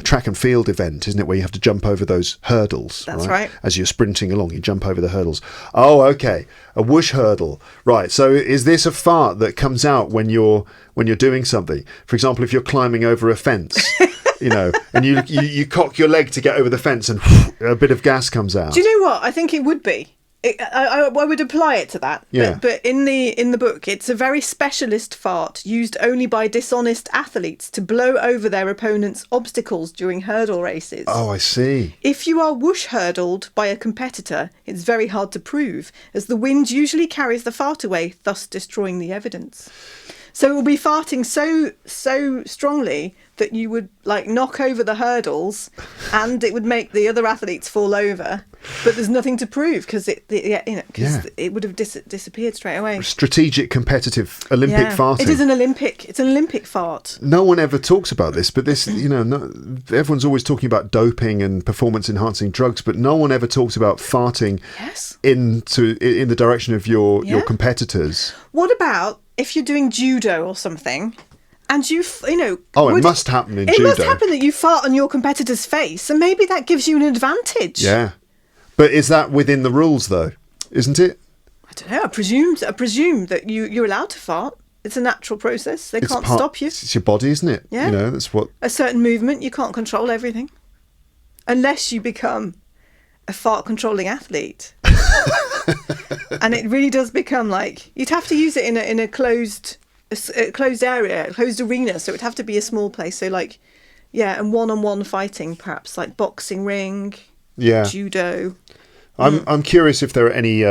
track and field event, isn't it, where you have to jump over those hurdles? That's right. As you're sprinting along, you jump over the hurdles. Oh, okay. A whoosh hurdle. Right. So is this a fart that comes out when you're doing something? For example, if you're climbing over a fence, and you cock your leg to get over the fence and a bit of gas comes out. Do you know what? I think it would be. I would apply it to that. Yeah. But in the book, it's a very specialist fart used only by dishonest athletes to blow over their opponents' obstacles during hurdle races. Oh, I see. If you are whoosh hurdled by a competitor, it's very hard to prove, as the wind usually carries the fart away, thus destroying the evidence. So it will be farting so strongly that you would knock over the hurdles, and it would make the other athletes fall over. But there's nothing to prove because it would have disappeared straight away. Strategic, competitive Olympic farting. It is an Olympic. It's an Olympic fart. No one ever talks about this, but this, everyone's always talking about doping and performance-enhancing drugs, but no one ever talks about farting in the direction of your competitors. What about if you're doing judo or something, and it must happen in judo. It must happen that you fart on your competitor's face, and maybe that gives you an advantage. Yeah. But is that within the rules, though? Isn't it? I don't know. I presume that you're allowed to fart. It's a natural process. They can't stop you. It's your body, isn't it? Yeah. That's what... A certain movement, you can't control everything. Unless you become a fart-controlling athlete. And it really does become you'd have to use it in a closed area, a closed arena, so it would have to be a small place. So and one-on-one fighting, perhaps, like boxing ring, judo. I'm curious if there are any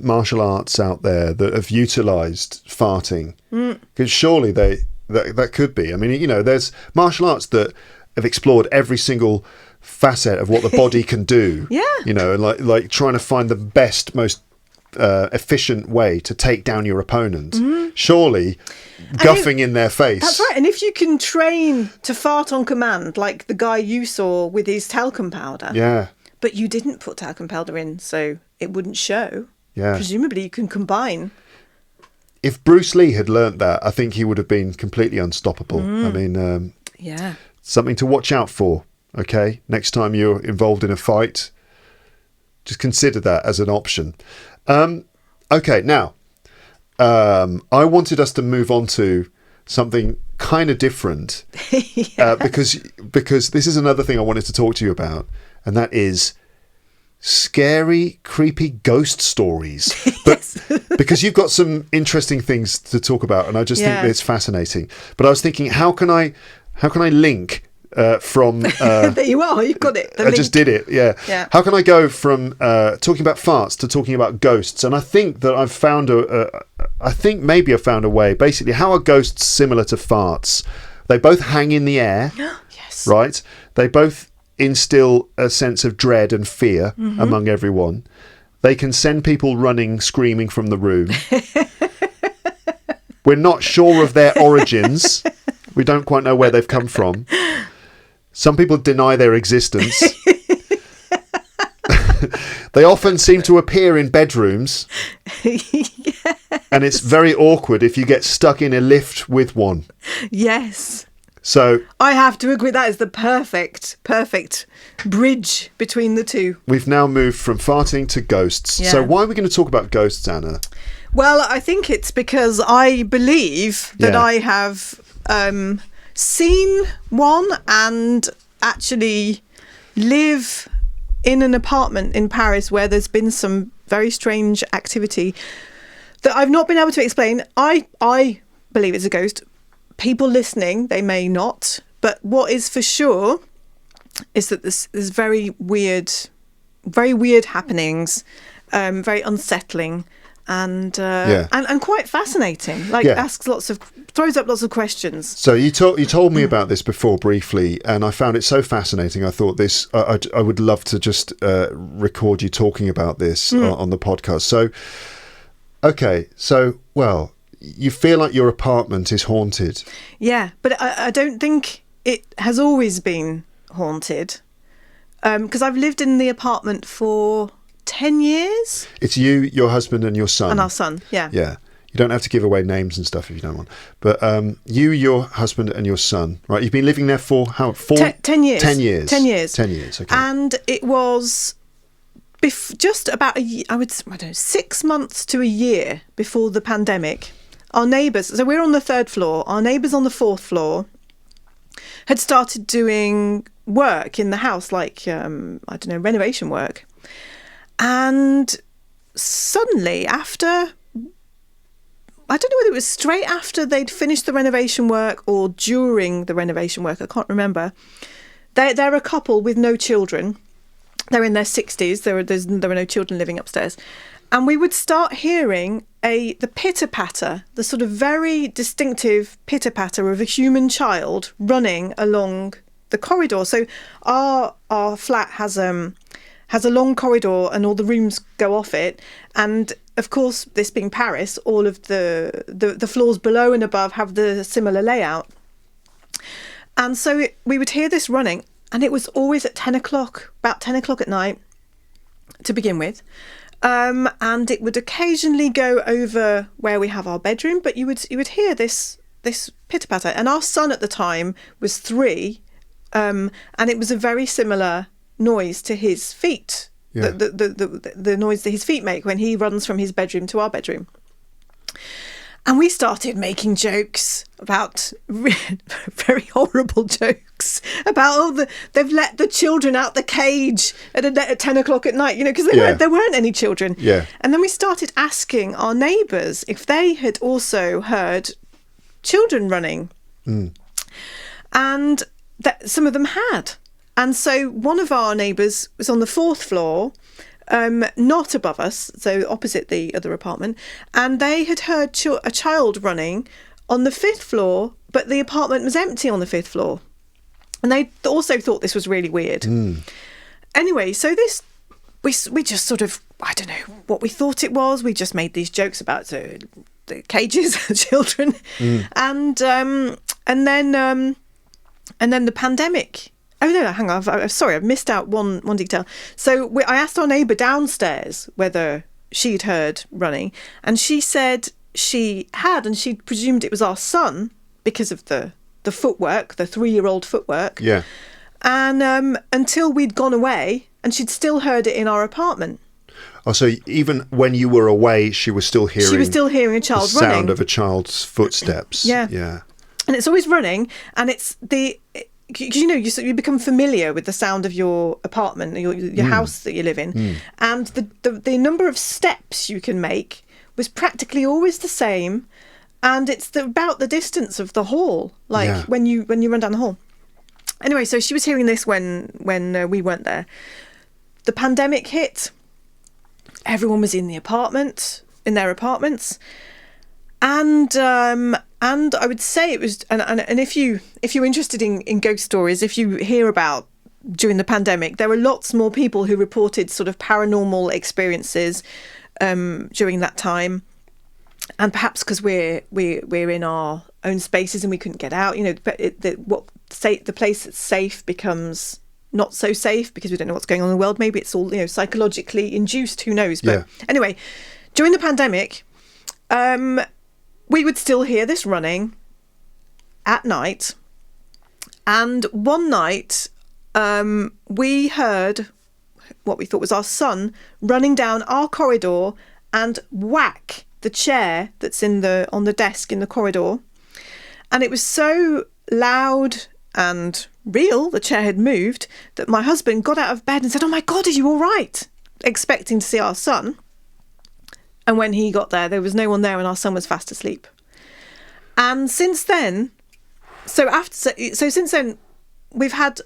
martial arts out there that have utilised farting, because surely that could be. I mean, there's martial arts that have explored every single facet of what the body can do. And like trying to find the best, most efficient way to take down your opponent. Surely guffing in their face. That's right. And if you can train to fart on command, like the guy you saw with his talcum powder, but you didn't put talcum powder in, so it wouldn't show. Presumably you can combine. If Bruce Lee had learnt that, I think he would have been completely unstoppable. I mean, something to watch out for. Okay, next time you're involved in a fight, just consider that as an option. Okay, now I wanted us to move on to something kind of different because this is another thing I wanted to talk to you about, and that is scary, creepy ghost stories. But because you've got some interesting things to talk about, and I just think it's fascinating. But I was thinking, how can I link from there you are, you've got it. I just did it. Yeah. How can I go from talking about farts to talking about ghosts? And I think that I've found maybe I've found a way. Basically, how are ghosts similar to farts? They both hang in the air. Yes. Right? They both instill a sense of dread and fear among everyone. They can send people running, screaming from the room. We're not sure of their origins. We don't quite know where they've come from. Some people deny their existence. They often seem to appear in bedrooms. Yes. And it's very awkward if you get stuck in a lift with one. Yes. So I have to agree, that is the perfect bridge between the two. We've now moved from farting to ghosts. Yeah. So why are we going to talk about ghosts, Anna? Well, I think it's because I believe that I have seen one and actually live in an apartment in Paris where there's been some very strange activity that I've not been able to explain. I believe it's a ghost. People listening, they may not, but what is for sure is that there's very weird happenings, very unsettling, and quite fascinating. Throws up lots of questions. So you told me about this before briefly, and I found it so fascinating. I thought I would love to just record you talking about this on the podcast. So, okay, well, you feel like your apartment is haunted. Yeah, but I don't think it has always been haunted, because I've lived in the apartment for 10 years. It's you, your husband, and your son. And our son, yeah. Yeah. You don't have to give away names and stuff if you don't want. But you, your husband, and your son, right? You've been living there for how? 10 years. 10 years. 10 years. 10 years, okay. And it was just about 6 months to a year before the pandemic. Our neighbours, so we're on the 3rd floor, our neighbours on the 4th floor had started doing work in the house, like, renovation work. And suddenly, after, I don't know whether it was straight after they'd finished the renovation work or during the renovation work, I can't remember. They're a couple with no children. They're in their 60s. There were no children living upstairs. And we would start hearing the pitter-patter, the sort of very distinctive pitter-patter of a human child running along the corridor. So our flat has a long corridor and all the rooms go off it. And of course, this being Paris, all of the floors below and above have the similar layout. And so we would hear this running, and it was always at 10 o'clock, about 10 o'clock at night to begin with. And it would occasionally go over where we have our bedroom, but you would hear this pitter-patter. And our son at the time was 3, and it was a very similar noise to his feet, the noise that his feet make when he runs from his bedroom to our bedroom. And we started making jokes about very horrible jokes about they've let the children out the cage at 10 o'clock at night, because there weren't any children. Yeah. And then we started asking our neighbours if they had also heard children running, and some of them had. And so one of our neighbours was on the 4th floor, not above us, so opposite the other apartment, and they had heard a child running on the 5th floor, but the apartment was empty on the 5th floor. And they also thought this was really weird. Anyway, so we just sort of, I don't know what we thought it was. We just made these jokes about the cages, children, and then the pandemic. Oh no! Hang on. I'm sorry, I've missed out one detail. So I asked our neighbour downstairs whether she'd heard running, and she said she had, and she presumed it was our son because of the the footwork, the 3-year-old footwork. Yeah. And until we'd gone away, and she'd still heard it in our apartment. Oh, so even when you were away, she was still hearing. She was still hearing a child the running. sound of a child's footsteps. Yeah. Yeah. And it's always running, and it's you become familiar with the sound of your apartment, your house that you live in, and the number of steps you can make was practically always the same, and it's about the distance of the hall, when you run down the hall. Anyway, so she was hearing this when we weren't there. The pandemic hit. Everyone was in their apartments, and I would say it was. And if you're interested in ghost stories, if you hear about during the pandemic, there were lots more people who reported sort of paranormal experiences during that time, and perhaps because we're in our own spaces and we couldn't get out. The place that's safe becomes not so safe because we don't know what's going on in the world. Maybe it's all psychologically induced. Who knows? But anyway, during the pandemic, we would still hear this running at night. And one night, we heard what we thought was our son running down our corridor and whack the chair that's on the desk in the corridor. And it was so loud and real, the chair had moved, that my husband got out of bed and said, "Oh my God, are you all right?" expecting to see our son. And when he got there was no one there, and our son was fast asleep. And since then, since then, we've had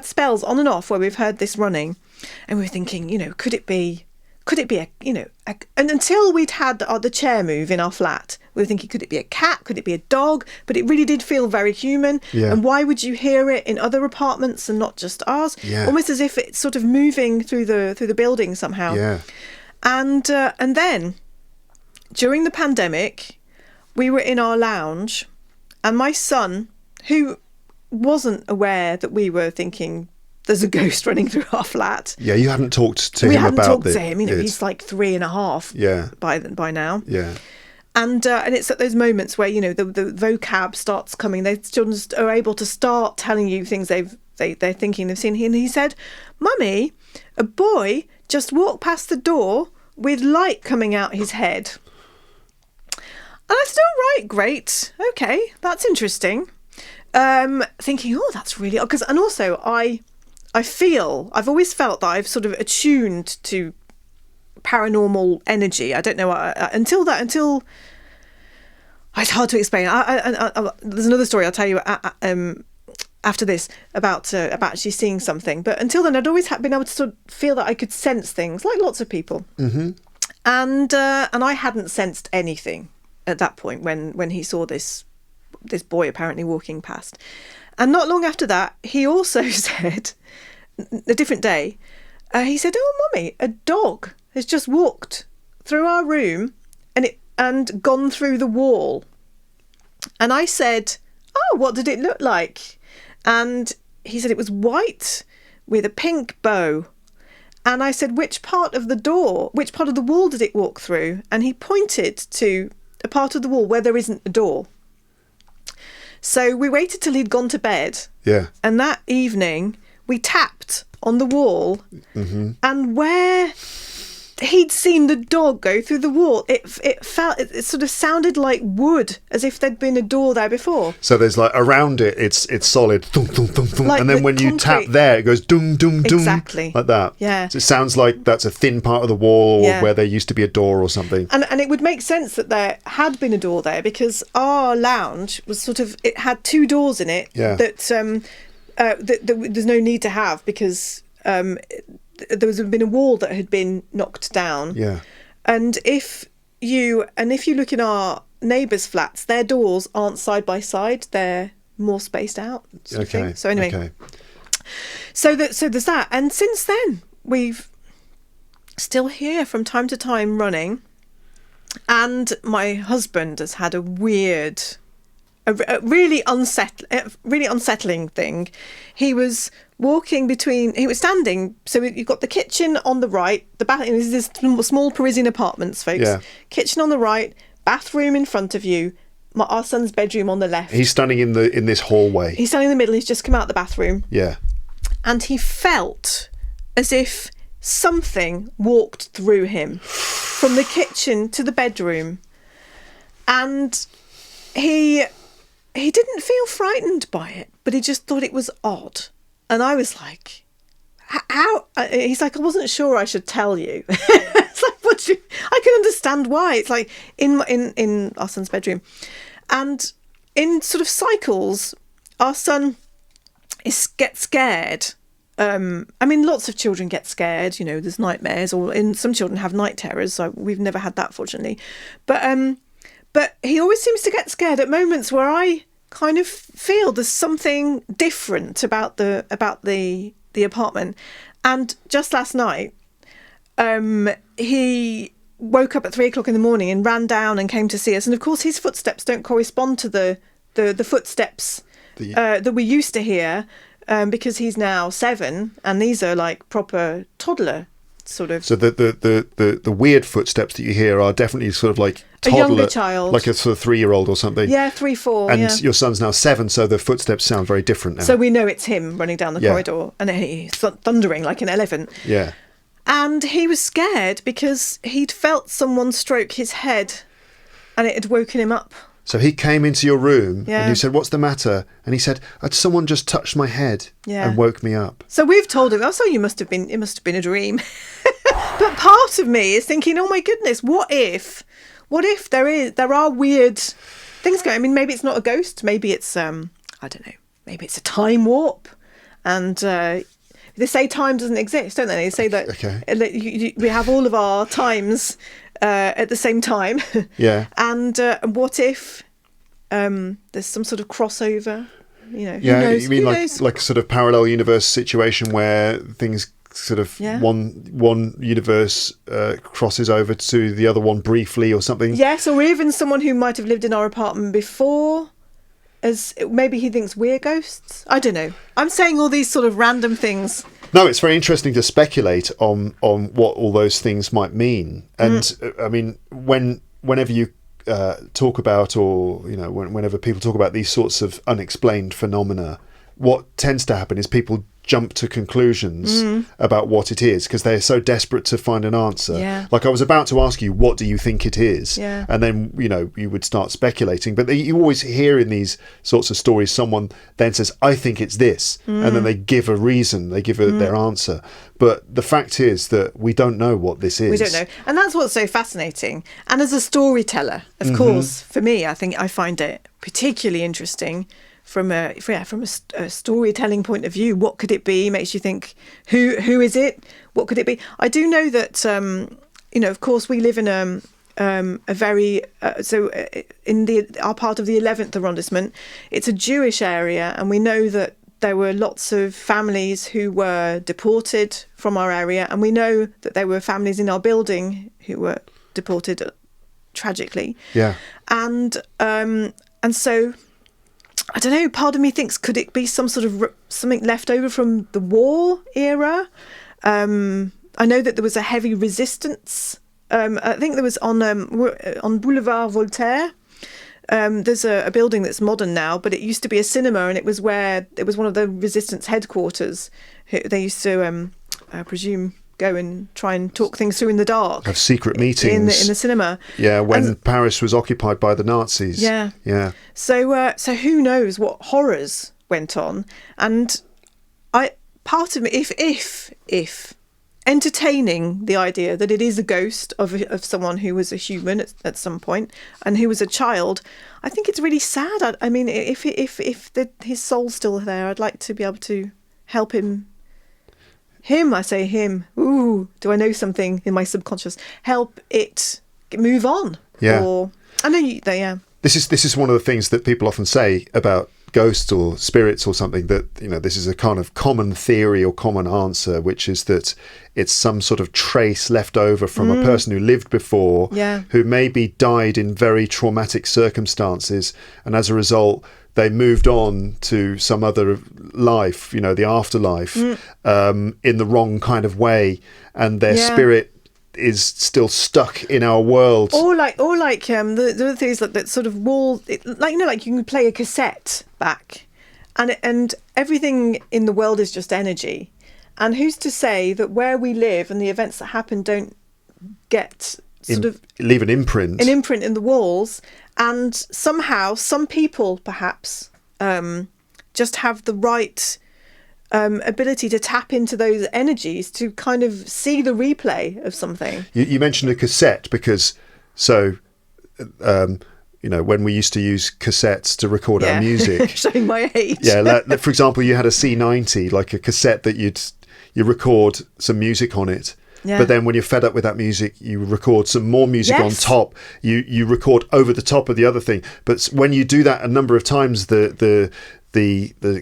spells on and off where we've heard this running, and we're thinking, could it be and until we'd had the chair move in our flat, we were thinking, could it be a cat? Could it be a dog? But it really did feel very human. Yeah. And why would you hear it in other apartments and not just ours? Yeah. Almost as if it's sort of moving through the building somehow. Yeah. And then during the pandemic, we were in our lounge, and my son, who wasn't aware that we were thinking there's a ghost running through our flat. Yeah, you hadn't talked to him about it. We hadn't talked to him. He's like 3.5. Yeah. By now. Yeah. And it's at those moments where the vocab starts coming. The children are able to start telling you things they're thinking they've seen. And he said, "Mummy, a boy just walked past the door with light coming out his head." And I said, "Oh, right, great, okay, that's interesting." Thinking, "Oh, that's really odd." And also I've always felt that I've sort of attuned to paranormal energy. I don't know until it's hard to explain. There's another story I'll tell you after this about actually seeing something. But until then, I'd always been able to sort of feel that I could sense things, like lots of people. Mm-hmm. And I hadn't sensed anything at that point when he saw this boy apparently walking past. And not long after that, he also said, a different day, he said, "Oh, Mummy, a dog has just walked through our room and gone through the wall." And I said, "Oh, what did it look like?" And he said it was white with a pink bow. And I said, which part of the wall did it walk through? And he pointed to a part of the wall where there isn't a door. So we waited till he'd gone to bed. Yeah. And that evening we tapped on the wall, and where he'd seen the dog go through the wall, it sort of sounded like wood, as if there'd been a door there before. So there's around it, it's solid, thunk, thunk, thunk, thunk, like, and then when concrete, you tap there, it goes dung, dung, dung, exactly, like that. Yeah. So it sounds like that's a thin part of the wall, where there used to be a door or something. And it would make sense that there had been a door there, because our lounge was it had 2 doors in it that there's no need to have, because there was been a wall that had been knocked down. Yeah. And if you look in our neighbours' flats, their doors aren't side by side; they're more spaced out. Okay. So anyway, so there's that. And since then, we've still hear from time to time running. And my husband has had a really unsettling thing. He was standing, so you've got the kitchen on the right, the bathroom. This is small Parisian apartments, folks. Yeah. Kitchen on the right, bathroom in front of you, our son's bedroom on the left. He's standing in this hallway. He's standing in the middle. He's just come out the bathroom. Yeah. And he felt as if something walked through him from the kitchen to the bedroom. And he didn't feel frightened by it, but he just thought it was odd. And I was like, how? He's like, I wasn't sure I should tell you. It's like, I can understand why. It's like in our son's bedroom. And in sort of cycles, our son gets scared. I mean, lots of children get scared. You know, there's nightmares, or some children have night terrors. So we've never had that, fortunately. But he always seems to get scared at moments where I kind of feel there's something different about the apartment. And just last night, he woke up at 3:00 in the morning and ran down and came to see us. And of course, his footsteps don't correspond to the footsteps that we used to hear, because he's now 7, and these are like proper toddler sort of. So the weird footsteps that you hear are definitely sort of like toddler, a younger child, like a sort of 3-year-old or something. Yeah, 3, 4. And your son's now 7, so the footsteps sound very different now. So we know it's him running down the corridor, and he's thundering like an elephant. Yeah. And he was scared because he'd felt someone stroke his head, and it had woken him up. So he came into your room and you said, "What's the matter?" And he said, "Someone just touched my head and woke me up." So we've told him, "Oh, it must have been a dream." But part of me is thinking, "Oh my goodness, what if there are weird things going? I mean, maybe it's not a ghost. Maybe it's I don't know. Maybe it's a time warp." And they say time doesn't exist, don't they? They say that we have all of our times at the same time. Yeah. And what if there's some sort of crossover? You know, yeah, who knows? You mean like a sort of parallel universe situation where things sort of one universe crosses over to the other one briefly or something? Yes, or even someone who might have lived in our apartment before, as maybe he thinks we're ghosts. I don't know. I'm saying all these sort of random things. No, it's very interesting to speculate on what all those things might mean. And I mean, whenever you talk about, or you know, whenever people talk about these sorts of unexplained phenomena, what tends to happen is people jump to conclusions about what it is because they're so desperate to find an answer. Yeah. Like I was about to ask you, what do you think it is? Yeah. And then, you know, you would start speculating. But you always hear in these sorts of stories, someone then says, I think it's this. And then they give a reason, they give their answer. But the fact is that we don't know what this is. We don't know. And that's what's so fascinating. And as a storyteller, of course, for me, I think I find it particularly interesting from a storytelling point of view. What could it be? Makes you think, who is it? What could it be? I do know that you know, of course, we live in a very in our part of the 11th arrondissement. It's a Jewish area, and we know that there were lots of families who were deported from our area, and we know that there were families in our building who were deported tragically. Yeah, and so. I don't know, part of me thinks, could it be some sort of something left over from the war era? I know that there was a heavy resistance. I think there was on Boulevard Voltaire. There's a building that's modern now, but it used to be a cinema, and it was one of the resistance headquarters. They used to, I presume, go and try and talk things through in the dark. Have secret meetings in the cinema. Yeah, when Paris was occupied by the Nazis. Yeah. Yeah. So who knows what horrors went on? And part of me, if entertaining the idea that it is a ghost of someone who was a human at some point and who was a child, I think it's really sad. I mean, if his soul's still there, I'd like to be able to help him. I say him. Ooh, do I know something in my subconscious? Help it move on. Yeah. Or I know yeah. This is one of the things that people often say about ghosts or spirits or something, that, you know, this is a kind of common theory or common answer, which is that it's some sort of trace left over from a person who lived before, who maybe died in very traumatic circumstances, and as a result they moved on to some other life, you know, the afterlife, in the wrong kind of way, and their spirit is still stuck in our world. Or like the things that sort of wall, like you can play a cassette back, and everything in the world is just energy. And who's to say that where we live and the events that happen don't get leave an imprint in the walls, and somehow some people perhaps just have the right ability to tap into those energies to kind of see the replay of something. You mentioned a cassette because when we used to use cassettes to record our music. Showing my age. Yeah, for example, you had a C90, like a cassette that you record some music on it. Yeah. But then when you're fed up with that music, you record some more music on top. You record over the top of the other thing. But when you do that a number of times, the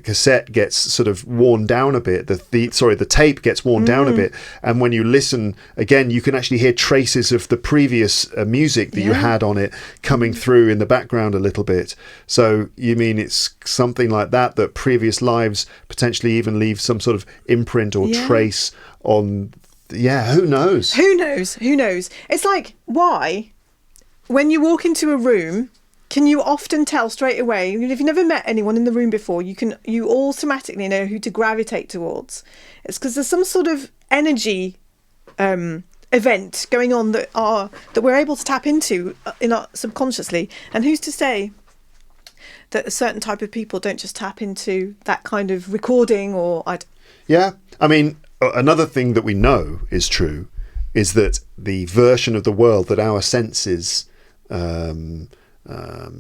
cassette gets sort of worn down a bit. The tape gets worn down a bit. And when you listen again, you can actually hear traces of the previous music that you had on it coming through in the background a little bit. So you mean it's something like that previous lives potentially even leave some sort of imprint or trace on. Yeah, who knows? Who knows? It's like, why, when you walk into a room, can you often tell straight away, if you've never met anyone in the room before, you automatically know who to gravitate towards? It's because there's some sort of energy event going on that we're able to tap into subconsciously. And who's to say that a certain type of people don't just tap into that kind of recording Yeah, I mean, another thing that we know is true is that the version of the world that our senses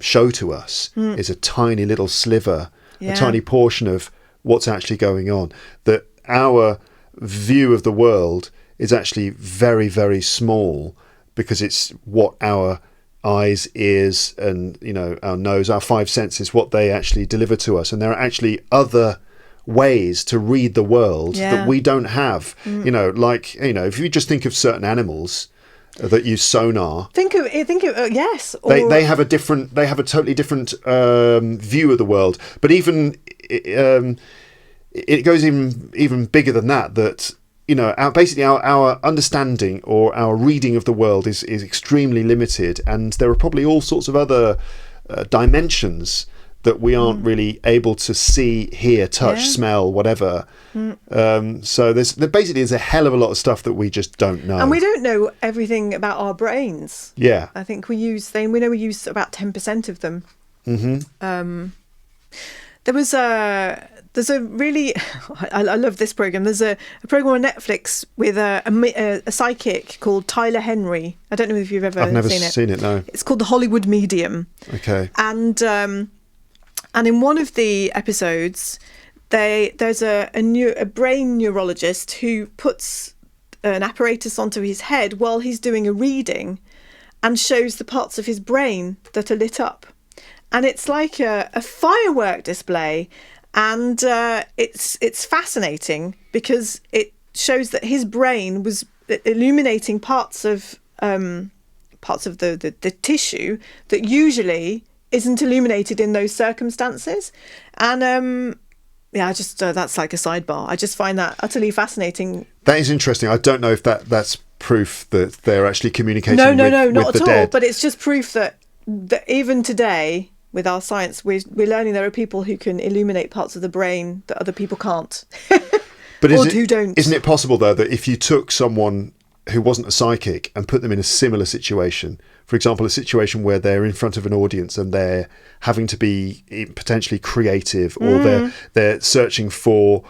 show to us is a tiny little sliver, a tiny portion of what's actually going on. That our view of the world is actually very, very small because it's what our eyes, ears, and our nose, our five senses, what they actually deliver to us. And there are actually other ways to read the world that we don't have. If you just think of certain animals that use sonar, think of yes, they have a totally different view of the world. But even it goes even bigger than that our understanding or our reading of the world is extremely limited, and there are probably all sorts of other dimensions that we aren't really able to see, hear, touch, smell, whatever. So there's a hell of a lot of stuff that we just don't know. And we don't know everything about our brains. Yeah. I think we use about 10% of them. Mm-hmm. There's a really, I love this program. There's a program on Netflix with a psychic called Tyler Henry. I don't know if you've ever seen it. I've never seen it, no. It's called The Hollywood Medium. Okay. And in one of the episodes, there's a brain neurologist who puts an apparatus onto his head while he's doing a reading and shows the parts of his brain that are lit up. And it's like a firework display. And it's fascinating because it shows that his brain was illuminating parts of the tissue that usually isn't illuminated in those circumstances. And that's like a sidebar. I just find that utterly fascinating. That is interesting. I don't know if that's proof that they're actually communicating no, with not the at dead. all. But it's just proof that even today, with our science, we're learning there are people who can illuminate parts of the brain that other people can't. But who don't. Isn't it possible, though, that if you took someone who wasn't a psychic and put them in a similar situation, for example, a situation where they're in front of an audience and they're having to be potentially creative, or they're searching for,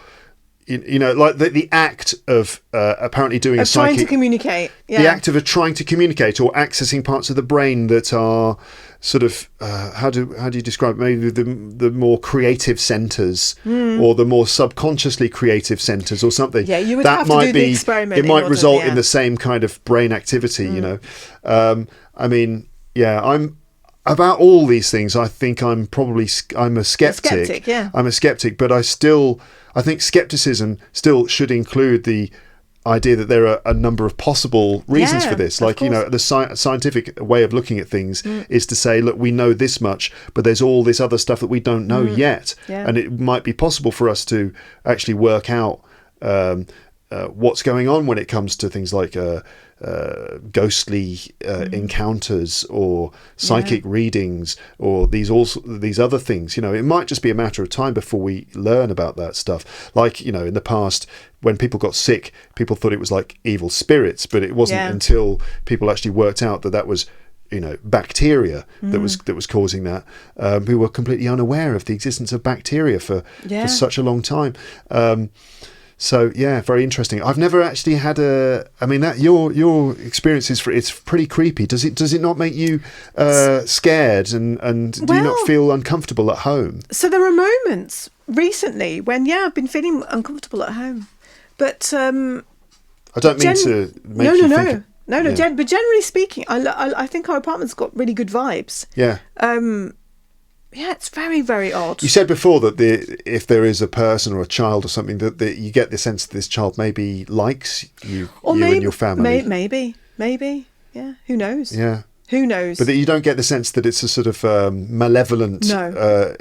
like the act of apparently doing a psychic... trying to communicate. Yeah. The act of trying to communicate or accessing parts of the brain that are sort of, how do you describe it? Maybe the more creative centres or the more subconsciously creative centres or something. Yeah, you would have to do the experiment. It might result in the same kind of brain activity, I'm about all these things. I think I'm a skeptic. I'm a skeptic, but I think skepticism still should include the idea that there are a number of possible reasons for this. Like, the scientific way of looking at things is to say, look, we know this much, but there's all this other stuff that we don't know yet. Yeah. And it might be possible for us to actually work out what's going on when it comes to things like ghostly encounters or psychic readings or these other things. It might just be a matter of time before we learn about that stuff. Like, in the past, when people got sick, people thought it was like evil spirits, but it wasn't until people actually worked out that was bacteria that was causing that. We were completely unaware of the existence of bacteria for such a long time. So very interesting. I've never actually had that your experience it's pretty creepy. Does it not make you scared and do you not feel uncomfortable at home? So there are moments recently when I've been feeling uncomfortable at home, but I don't mean to make you think. No. But generally speaking, I think our apartment's got really good vibes. Yeah. It's very, very odd. You said before that if there is a person or a child or something that you get the sense that this child maybe likes you and your family. Maybe. Yeah. Who knows? Yeah. Who knows? But that you don't get the sense that it's a sort of malevolent, a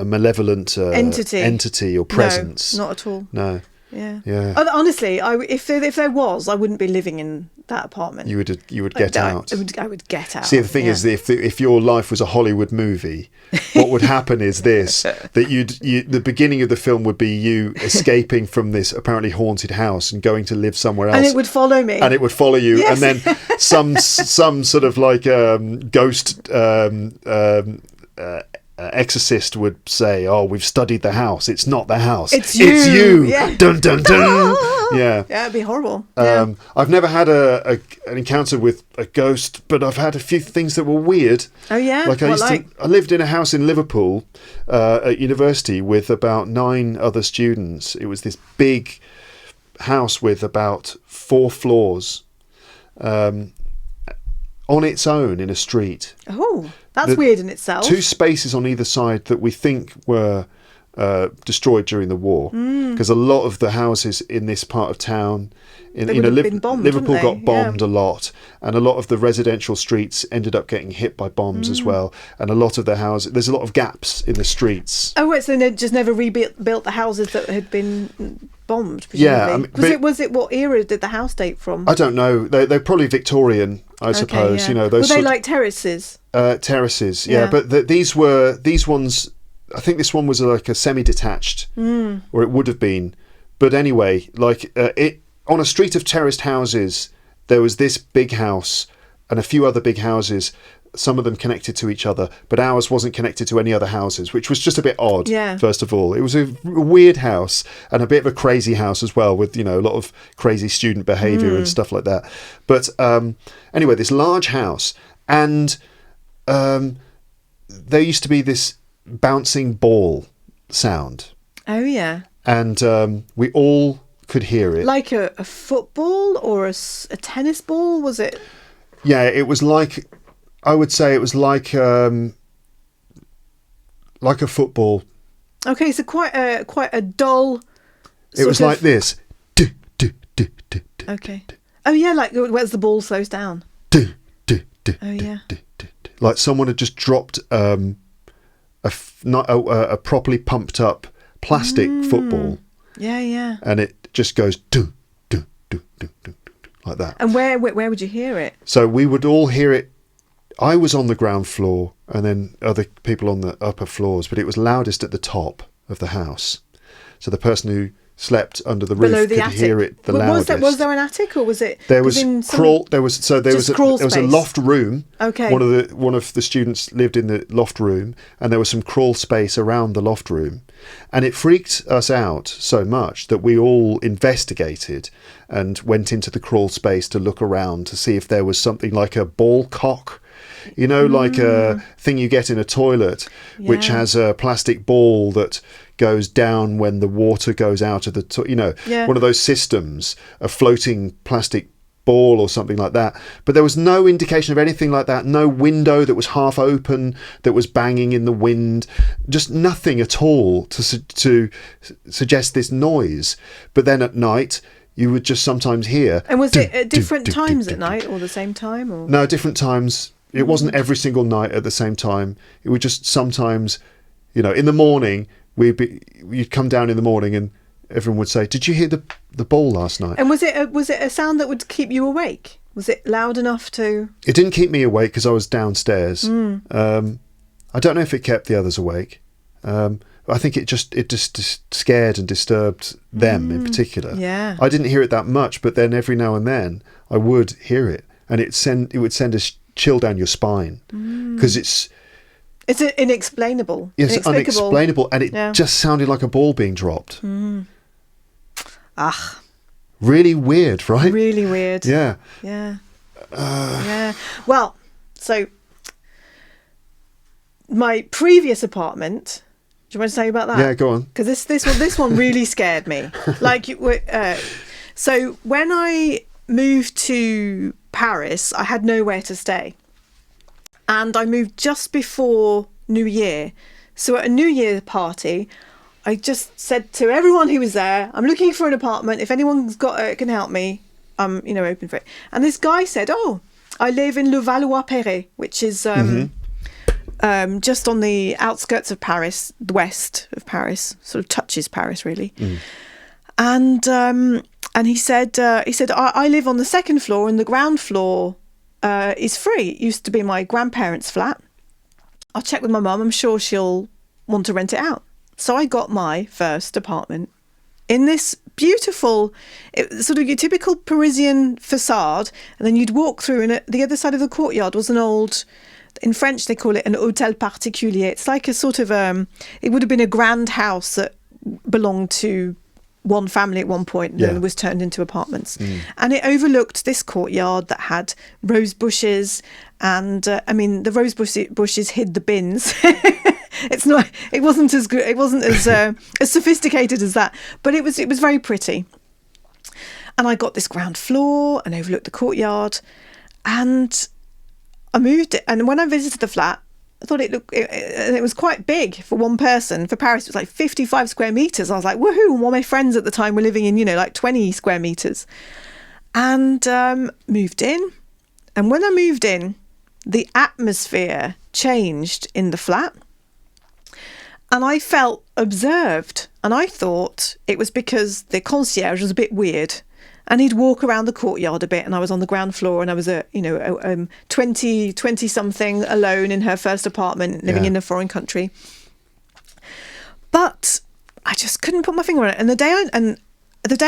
malevolent entity or presence. No, not at all. No. Yeah. Honestly, if there was, I wouldn't be living in that apartment. You would get out. I would get out. See, the thing is, if your life was a Hollywood movie, what would happen is this: that the beginning of the film would be you escaping from this apparently haunted house and going to live somewhere else, and it would follow me, and it would follow you, yes. And then some sort of like ghost. Exorcist would say, "Oh, we've studied the house. It's not the house. It's you. Yeah. Dun dun dun." Yeah, it'd be horrible. I've never had an encounter with a ghost, but I've had a few things that were weird. Oh yeah. I lived in a house in Liverpool at university with about 9 other students. It was this big house with about 4 floors, on its own in a street. Oh. That's weird in itself. 2 spaces on either side that we think were destroyed during the war, because a lot of the houses in this part of town, Liverpool got bombed a lot, and a lot of the residential streets ended up getting hit by bombs as well, and a lot of the houses, there's a lot of gaps in the streets. Oh, right, so they just never rebuilt the houses that had been bombed, presumably. Yeah, was it what era did the house date from? I don't know. They're probably Victorian, I suppose. Yeah. Those were they like terraces? Terraces, yeah. But these ones. I think this one was like a semi-detached, or it would have been. But anyway, on a street of terraced houses, there was this big house and a few other big houses. Some of them connected to each other, but ours wasn't connected to any other houses, which was just a bit odd. Yeah. First of all, it was a weird house and a bit of a crazy house as well, with a lot of crazy student behaviour and stuff like that. But anyway, this large house, and there used to be this bouncing ball sound. Oh yeah. And we all could hear it. Like a football or a tennis ball, was it? Yeah, it was like, I would say it was like a football. Okay, so quite a dull. It was like this. Okay. Oh yeah, like where's the ball slows down. Oh yeah. Like someone had just dropped a properly pumped up plastic football. Yeah, yeah. And it just goes like that. And where would you hear it? So we would all hear it. I was on the ground floor, and then other people on the upper floors, but it was loudest at the top of the house. So the person who slept under the roof could hear it the loudest. Was there an attic, or was it? There was There was a loft room. Okay. One of the students lived in the loft room, and there was some crawl space around the loft room, and it freaked us out so much that we all investigated and went into the crawl space to look around to see if there was something like a ball cock. Like a thing you get in a toilet, which has a plastic ball that goes down when the water goes out of the one of those systems, a floating plastic ball or something like that. But there was no indication of anything like that. No window that was half open that was banging in the wind. Just nothing at all to suggest this noise. But then at night, you would just sometimes hear. And was it at different times at night, or the same time? Or? No, different times. It wasn't every single night at the same time. It would just sometimes, in the morning, you'd come down in the morning and everyone would say, "Did you hear the ball last night?" And was it a sound that would keep you awake? Was it loud enough to? It didn't keep me awake because I was downstairs. I don't know if it kept the others awake. I think it just scared and disturbed them in particular. Yeah. I didn't hear it that much, but then every now and then I would hear it, and it would send a chill down your spine because it's inexplainable. Yes, unexplainable, and it just sounded like a ball being dropped. Really weird, right? Really weird. Yeah. Yeah. Yeah. Well, so my previous apartment. Do you want to tell you about that? Yeah, go on. Because this one really scared me. So when I moved to Paris, I had nowhere to stay, and I moved just before New Year. So at a New Year party, I just said to everyone who was there, "I'm looking for an apartment. If anyone's can help me, I'm open for it." And this guy said, "Oh, I live in Le Valois-Perret, which is just on the outskirts of Paris, the west of Paris, sort of touches Paris really." And he said, I live on the second floor, and the ground floor is free. It used to be my grandparents' flat. I'll check with my mum. I'm sure she'll want to rent it out. So I got my first apartment in this beautiful, sort of your typical Parisian facade. And then you'd walk through, and at the other side of the courtyard was an old, in French they call it an hôtel particulier. It's like a sort of, it would have been a grand house that belonged to one family at one point, and then was turned into apartments. And it overlooked this courtyard that had rose bushes, and the rose bushes hid the bins. It wasn't as good. It wasn't as sophisticated as that, but it was very pretty. And I got this ground floor and overlooked the courtyard, and I moved it. And when I visited the flat, I thought it was quite big for one person. For Paris, it was like 55 square meters. I was like, woohoo! And all my friends at the time were living in, like 20 square meters. And moved in. And when I moved in, the atmosphere changed in the flat. And I felt observed. And I thought it was because the concierge was a bit weird. And he'd walk around the courtyard a bit, and I was on the ground floor, and I was a 20-something alone in her first apartment, living in a foreign country. But I just couldn't put my finger on it. And the day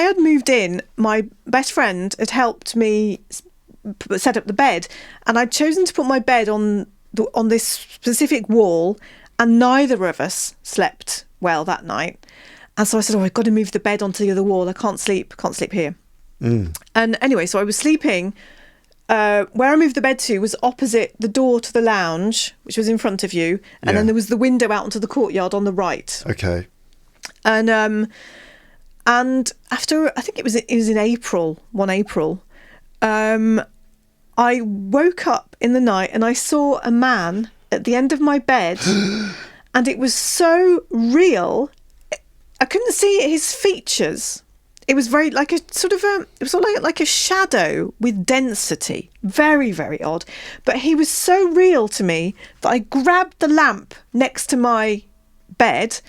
I'd moved in, my best friend had helped me set up the bed, and I'd chosen to put my bed on this specific wall, and neither of us slept well that night. And so I said, I've got to move the bed onto the other wall. I can't sleep here. And anyway, so I was sleeping. Where I moved the bed to was opposite the door to the lounge, which was in front of you, and then there was the window out onto the courtyard on the right. Okay. And after, I think it was in April, I woke up in the night and I saw a man at the end of my bed, and it was so real. I couldn't see his features. It was very like a sort of it was sort of like a shadow with density. Very, very odd. But he was so real to me that I grabbed the lamp next to my bed,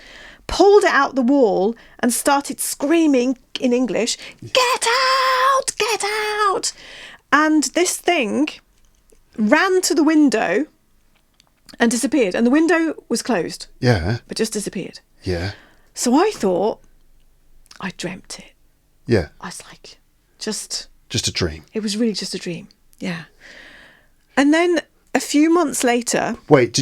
pulled it out the wall, and started screaming in English, "Get out! Get out!" And this thing ran to the window and disappeared. And the window was closed. Yeah. But just disappeared. Yeah. So I thought I dreamt it. Yeah. I was like, just a dream. It was really just a dream. Yeah. And then a few months later. Wait,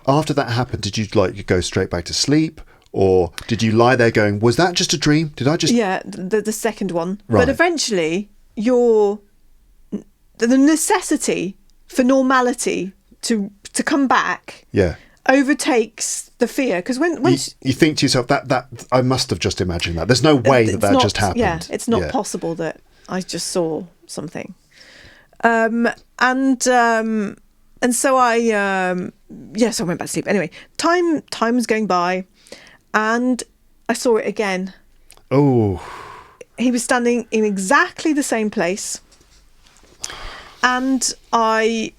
after that happened, did you go straight back to sleep? Or did you lie there going, was that just a dream? Did I just... Yeah, the second one. Right. But eventually, the necessity for normality to come back overtakes the fear. Because when you think to yourself, that I must have just imagined that. There's no way that just happened. Yeah, it's not possible that I just saw something. And so I so I went back to sleep. Anyway, time was going by, and I saw it again. Oh. He was standing in exactly the same place, and I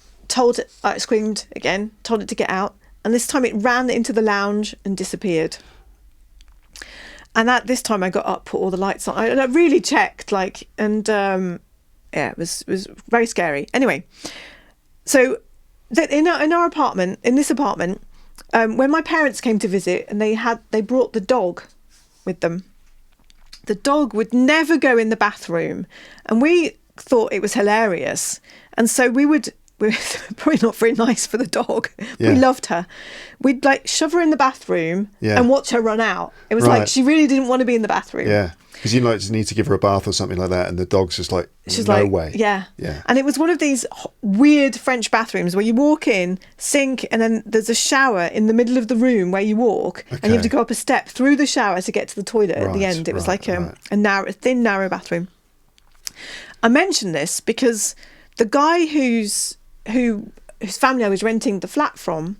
screamed again, told it to get out, and this time it ran into the lounge and disappeared. And at this time I got up, put all the lights on. I really checked, like, and it was very scary. Anyway, so in our apartment, in this apartment, when my parents came to visit, and they brought the dog with them. The dog would never go in the bathroom, and we thought it was hilarious. And so we were probably not very nice for the dog. Yeah. We loved her. We'd like shove her in the bathroom and watch her run out. It was like she really didn't want to be in the bathroom. Yeah. Because you like need to give her a bath or something like that, and the dog's just like, she's no way. Yeah. And it was one of these weird French bathrooms where you walk in, sink, and then there's a shower in the middle of the room where you walk, and you have to go up a step through the shower to get to the toilet at the end. It was like a thin, narrow bathroom. I mention this because the guy whose family I was renting the flat from,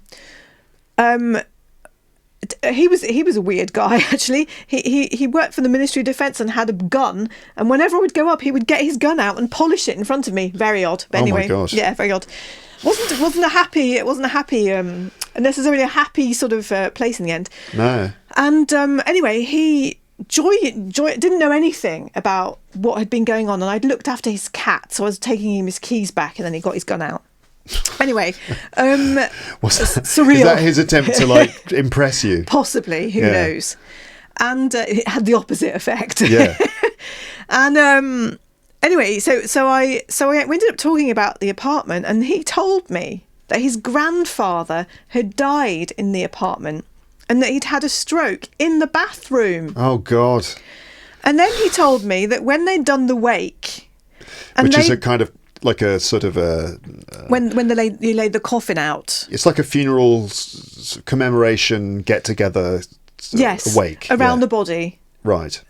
he was a weird guy, actually. He worked for the Ministry of Defence and had a gun, and whenever I would go up, he would get his gun out and polish it in front of me. Very odd. But anyway, oh my gosh. Yeah, very odd. It wasn't necessarily a happy sort of place in the end. No. And anyway, he Joy didn't know anything about what had been going on, and I'd looked after his cat, so I was taking him his keys back, and then he got his gun out. Anyway, surreal. Is that his attempt to like impress you? Possibly, who knows? And it had the opposite effect. Yeah. And anyway, so we ended up talking about the apartment, and he told me that his grandfather had died in the apartment, and that he'd had a stroke in the bathroom. Oh God! And then he told me that when they'd done the wake, which is a kind of like a sort of a when you laid the coffin out. It's like a funeral commemoration get together. Yes, wake around the body. Right.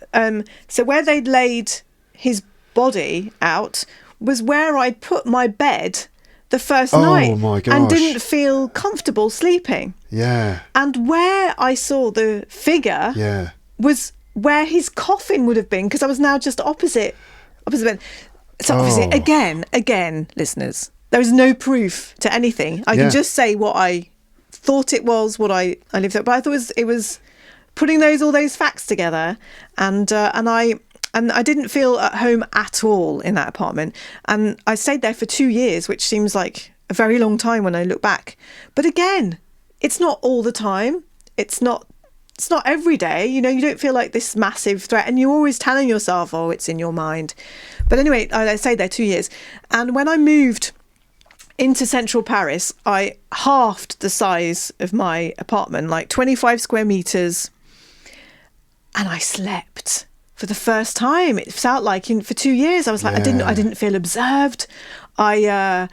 So where they'd laid his body out was where I put my bed the first night. Oh my gosh. And didn't feel comfortable sleeping. Yeah. And where I saw the figure was where his coffin would have been, because I was now just opposite bed. So obviously, again, listeners, there is no proof to anything. I can just say what I thought it was, what I lived at. But I thought it was putting all those facts together, and I didn't feel at home at all in that apartment. And I stayed there for 2 years, which seems like a very long time when I look back. But again, it's not all the time. It's not every day. You know, you don't feel like this massive threat, and you're always telling yourself, oh, it's in your mind. But anyway, I stayed there 2 years. And when I moved into central Paris, I halved the size of my apartment, like 25 square meters. And I slept for the first time. It felt like for 2 years, I was like, I didn't feel observed. I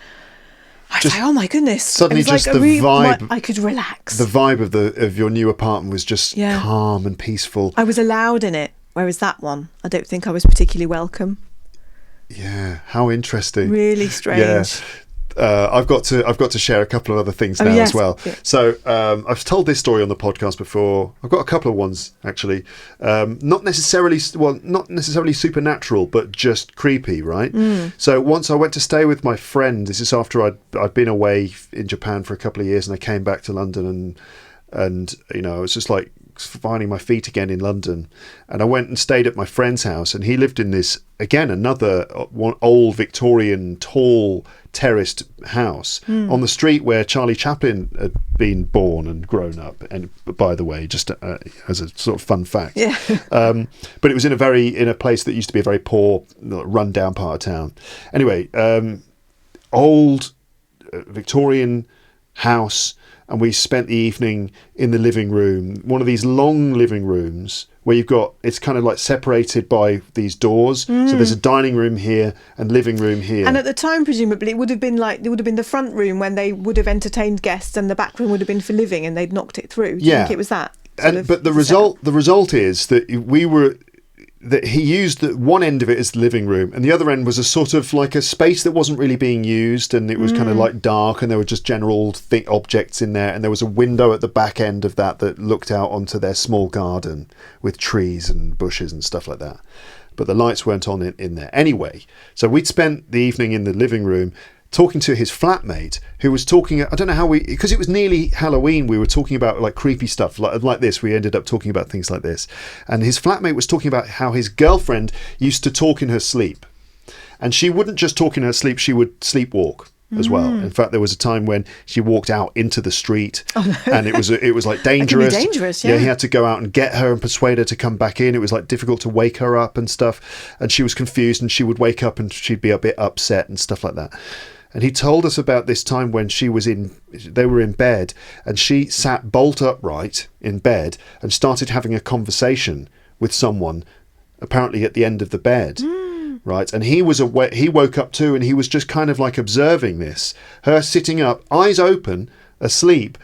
was like, oh my goodness! Suddenly, just like the vibe. I could relax. The vibe of your new apartment was just calm and peaceful. I was allowed in it, whereas that one, I don't think I was particularly welcome. Yeah, how interesting. Really strange. Yeah. I've got to share a couple of other things now as well. Yeah. So I've told this story on the podcast before. I've got a couple of ones actually, not necessarily supernatural, but just creepy, right? So once I went to stay with my friend. This is after I'd been away in Japan for a couple of years, and I came back to London, and you know, I was just like finding my feet again in London, and I went and stayed at my friend's house, and he lived in this another old Victorian tall terraced house on the street where Charlie Chaplin had been born and grown up. And by the way, just as a sort of fun fact, but it was in a place that used to be a very poor, run down part of town. Anyway, old Victorian house. And we spent the evening in the living room, one of these long living rooms where it's kind of like separated by these doors. So there's a dining room here and living room here. And at the time, presumably, it would have been the front room when they would have entertained guests, and the back room would have been for living, and they'd knocked it through. Do you think it was that? But the result is that he used one end of it as the living room, and the other end was a sort of like a space that wasn't really being used, and it was kind of like dark, and there were just general objects in there, and there was a window at the back end of that looked out onto their small garden with trees and bushes and stuff like that. But the lights weren't on in there. Anyway, so we'd spent the evening in the living room. talking to his flatmate, who was talking, I don't know how because it was nearly Halloween, we were talking about like creepy stuff like this. We ended up talking about things like this. And his flatmate was talking about how his girlfriend used to talk in her sleep. And she wouldn't just talk in her sleep, she would sleepwalk as well. In fact, there was a time when she walked out into the street and it was like dangerous. That can be dangerous, yeah. He had to go out and get her and persuade her to come back in. It was like difficult to wake her up and stuff. And she was confused and she would wake up and she'd be a bit upset and stuff like that. And he told us about this time when they were in bed and she sat bolt upright in bed and started having a conversation with someone apparently at the end of the bed. Right, and he woke up too, and he was just kind of like observing this. Her sitting up, eyes open, asleep,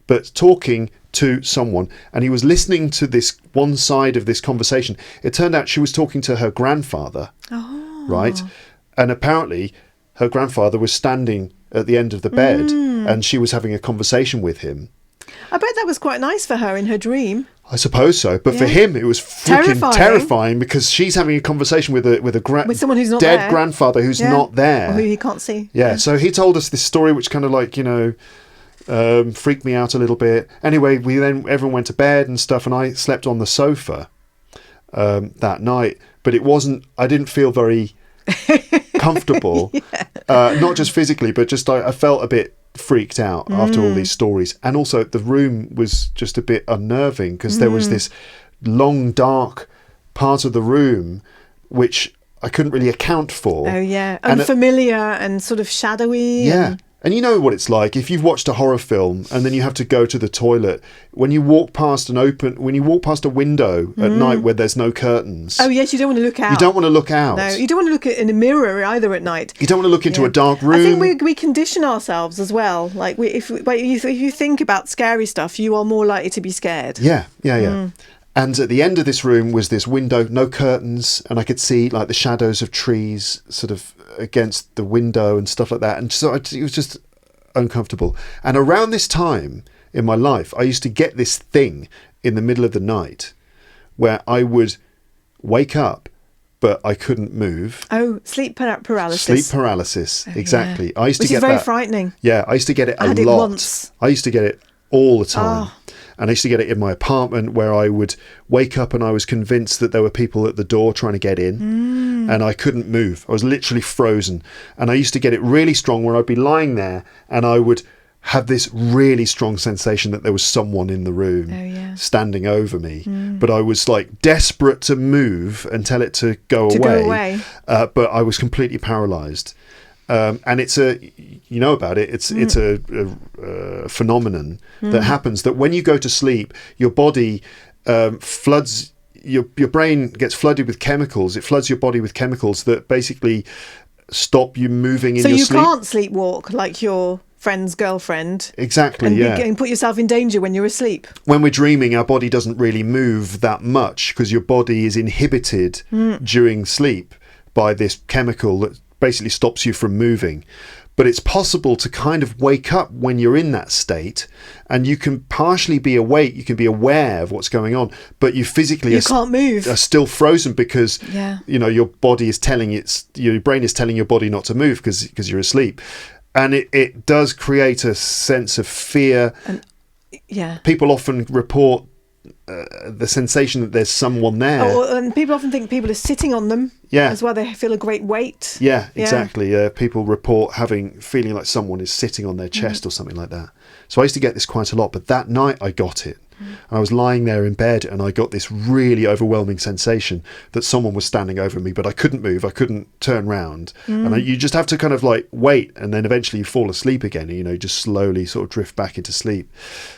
but talking to someone, and he was listening to this one side of this conversation. It turned out she was talking to her grandfather, right, and apparently her grandfather was standing at the end of the bed, and she was having a conversation with him. I bet that was quite nice for her in her dream. I suppose so, but for him it was freaking terrifying because she's having a conversation with someone who's not dead there. Grandfather who's not there, or who he can't see. Yeah, so he told us this story, which kind of like freaked me out a little bit. Anyway, everyone went to bed and stuff, and I slept on the sofa that night. But it wasn't. I didn't feel very comfortable, not just physically, but just I felt a bit freaked out after all these stories. And also the room was just a bit unnerving because there was this long dark part of the room which I couldn't really account for. Oh yeah, unfamiliar and sort of shadowy. Yeah. And you know what it's like if you've watched a horror film and then you have to go to the toilet. When you walk past a window at night where there's no curtains. Oh yes, you don't want to look out. You don't want to look out. No, you don't want to look in a mirror either at night. You don't want to look into a dark room. I think we condition ourselves as well. Like if you think about scary stuff, you are more likely to be scared. Yeah. And at the end of this room was this window, no curtains, and I could see like the shadows of trees sort of against the window and stuff like that. And so it was just uncomfortable. And around this time in my life, I used to get this thing in the middle of the night where I would wake up, but I couldn't move. Oh, sleep paralysis. Sleep paralysis, exactly. Yeah. I used to get that. Which is very frightening. Yeah, I used to get it a lot. I had it once. I used to get it all the time. And I used to get it in my apartment where I would wake up and I was convinced that there were people at the door trying to get in and I couldn't move. I was literally frozen. And I used to get it really strong where I'd be lying there and I would have this really strong sensation that there was someone in the room standing over me. But I was like desperate to move and tell it to go away. But I was completely paralyzed. And it's you know about it. It's a phenomenon that happens that when you go to sleep, your body floods. Your brain gets flooded with chemicals. It floods your body with chemicals that basically stop you moving in your sleep. So you can't sleepwalk like your friend's girlfriend. Exactly. And put yourself in danger when you're asleep. When we're dreaming, our body doesn't really move that much because your body is inhibited during sleep by this chemical that basically stops you from moving. But it's possible to kind of wake up when you're in that state and you can partially be awake, you can be aware of what's going on, but you physically can't move. Are still frozen because your body is your brain is telling your body not to move because you're asleep. And it does create a sense of fear. People often report the sensation that there's someone there. And people often think people are sitting on them as well. They feel a great weight. Yeah, exactly. People report feeling like someone is sitting on their chest or something like that. So I used to get this quite a lot, but that night I got it. And I was lying there in bed and I got this really overwhelming sensation that someone was standing over me, but I couldn't move. I couldn't turn round. And you just have to kind of like wait, and then eventually you fall asleep again, and, just slowly sort of drift back into sleep.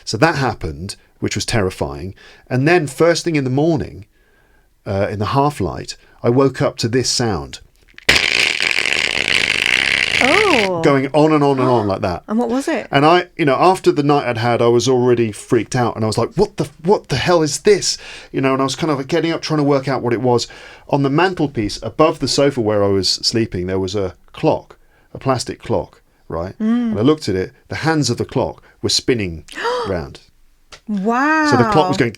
So that happened, which was terrifying. And then first thing in the morning, in the half light, I woke up to this sound. Going on and on and on like that. And what was it? And I, after the night I'd had, I was already freaked out, and I was like, what the hell is this? And I was kind of getting up, trying to work out what it was. On the mantelpiece above the sofa where I was sleeping, there was a clock, a plastic clock, right? And I looked at it, the hands of the clock were spinning round. Wow. So the clock was going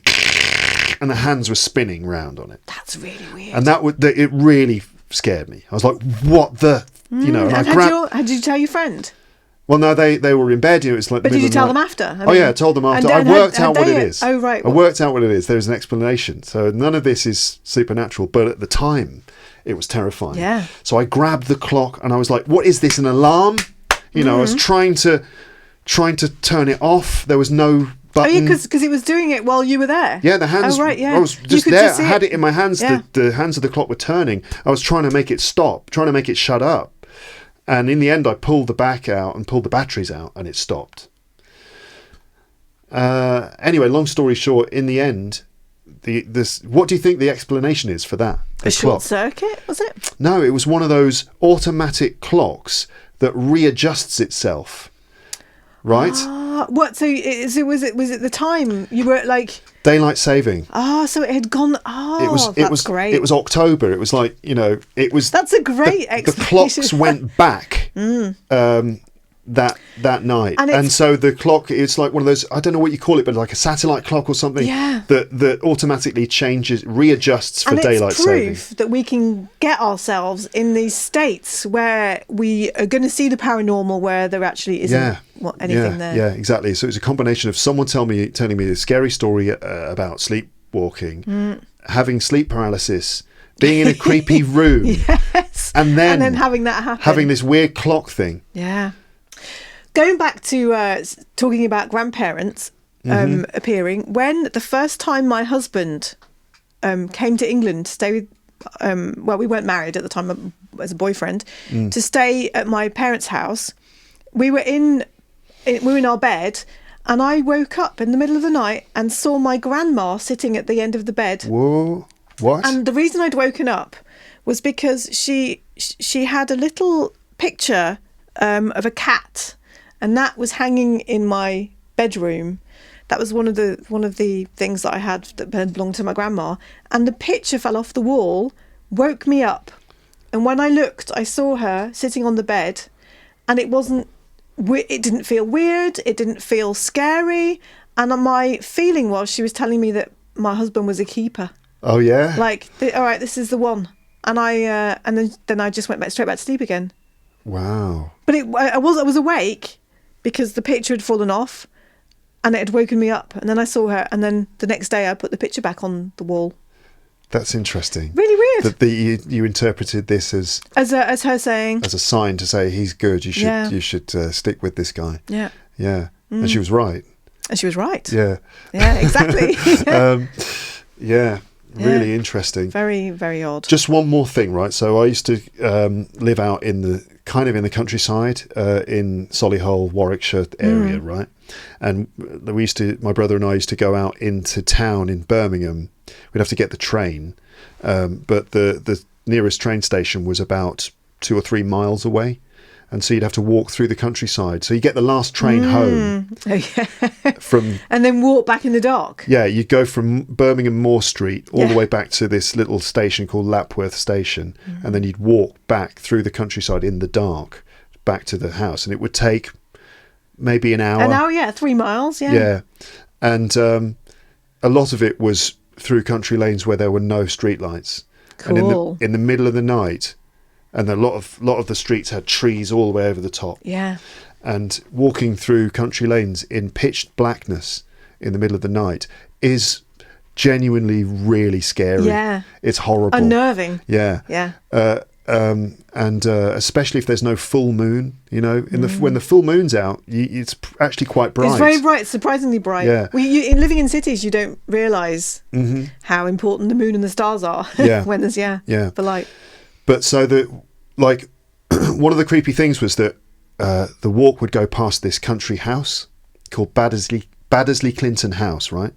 and the hands were spinning round on it. That's really weird. And it really scared me. I was like, what the you know. And did you tell your friend? Well, no, they were in bed. It was like. But did you tell them after? I told them after. I worked out what it is. Oh, right. I worked out what it is. There's an explanation. So none of this is supernatural. But at the time, it was terrifying. Yeah. So I grabbed the clock and I was like, "What is this? An alarm?" You know, I was trying to turn it off. There was no button. Oh, yeah, because it was doing it while you were there. Yeah, the hands. Oh, right, yeah. I was just there. I had it in my hands. Yeah. The hands of the clock were turning. I was trying to make it stop, trying to make it shut up. And in the end, I pulled the back out and pulled the batteries out, and it stopped. Anyway, long story short, in the end, what do you think the explanation is for that? A short circuit, was it? No, it was one of those automatic clocks that readjusts itself. Right? What? So was it the time you were like daylight saving? So it had gone. It was great. It was October. It was like, you know, it was. That's a great explanation. The clocks went back that night, and so the clock. It's like one of those. I don't know what you call it, but like a satellite clock or something. Yeah. That automatically readjusts for daylight saving. It's proof that we can get ourselves in these states where we are going to see the paranormal, where there actually isn't. Anything there. Yeah, exactly. So it's a combination of someone telling me a scary story about sleepwalking, having sleep paralysis, being in a creepy room, yes, and then having that happen, having this weird clock thing. Yeah. Going back to talking about grandparents appearing, when the first time my husband came to England to stay with, we weren't married at the time as a boyfriend, to stay at my parents' house, we were in our bed, and I woke up in the middle of the night and saw my grandma sitting at the end of the bed. Whoa, what? And the reason I'd woken up was because she had a little picture of a cat, and that was hanging in my bedroom. That was one of the things that I had that belonged to my grandma. And the picture fell off the wall, woke me up, and when I looked, I saw her sitting on the bed, and it didn't feel weird, it didn't feel scary, and my feeling was she was telling me that my husband was a keeper. Oh yeah. Like, all right, this is the one, and then I just went straight back to sleep again. Wow. But I was awake because the picture had fallen off, and it had woken me up, and then I saw her, and then the next day I put the picture back on the wall. That's interesting. Really weird. That you interpreted this as her saying, as a sign to say he's good. You should stick with this guy. Yeah. Yeah. And she was right. And she was right. Yeah. Yeah. Exactly. Yeah. Really interesting. Very, very odd. Just one more thing, right? So I used to live out in the countryside in Solihull, Warwickshire area, right? And my brother and I used to go out into town in Birmingham. We'd have to get the train, but the nearest train station was about 2 or 3 miles away. And so you'd have to walk through the countryside. So you get the last train home and then walk back in the dark. Yeah, you'd go from Birmingham Moor Street all the way back to this little station called Lapworth Station, and then you'd walk back through the countryside in the dark back to the house, and it would take maybe an hour. An hour, yeah, 3 miles, yeah. Yeah, and a lot of it was through country lanes where there were no streetlights. Cool. And in the middle of the night. And a lot of the streets had trees all the way over the top. Yeah. And walking through country lanes in pitch blackness in the middle of the night is genuinely really scary. Yeah. It's horrible. Unnerving. Yeah. Yeah. And especially if there's no full moon, you know, when the full moon's out, it's actually quite bright. It's very bright, surprisingly bright. Yeah. Living in cities, you don't realise how important the moon and the stars are when there's the light. But so one of the creepy things was that the walk would go past this country house called Baddesley Clinton House, right?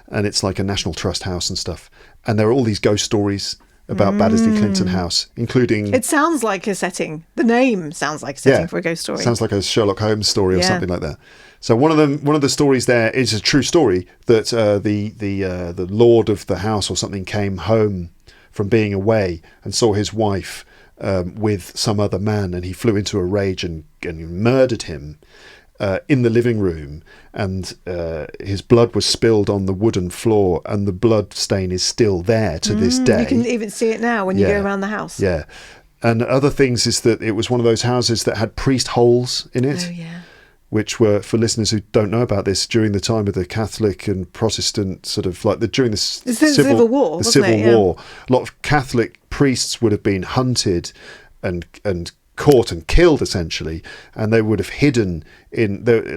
And it's like a National Trust house and stuff. And there are all these ghost stories about Baddesley Clinton House, including... It sounds like a setting. The name sounds like a setting for a ghost story. Sounds like a Sherlock Holmes story or something like that. So one of the stories there is a true story that the lord of the house or something came home from being away and saw his wife with some other man, and he flew into a rage and murdered him in the living room, and his blood was spilled on the wooden floor, and the blood stain is still there to this day. You can even see it now when you go around the house. Yeah. And other things is that it was one of those houses that had priest holes in it. Oh, yeah. Which were, for listeners who don't know about this, during the time of the Catholic and Protestant during the Civil War, the Civil it? War, a lot of Catholic priests would have been hunted and caught and killed, essentially, and they would have hidden a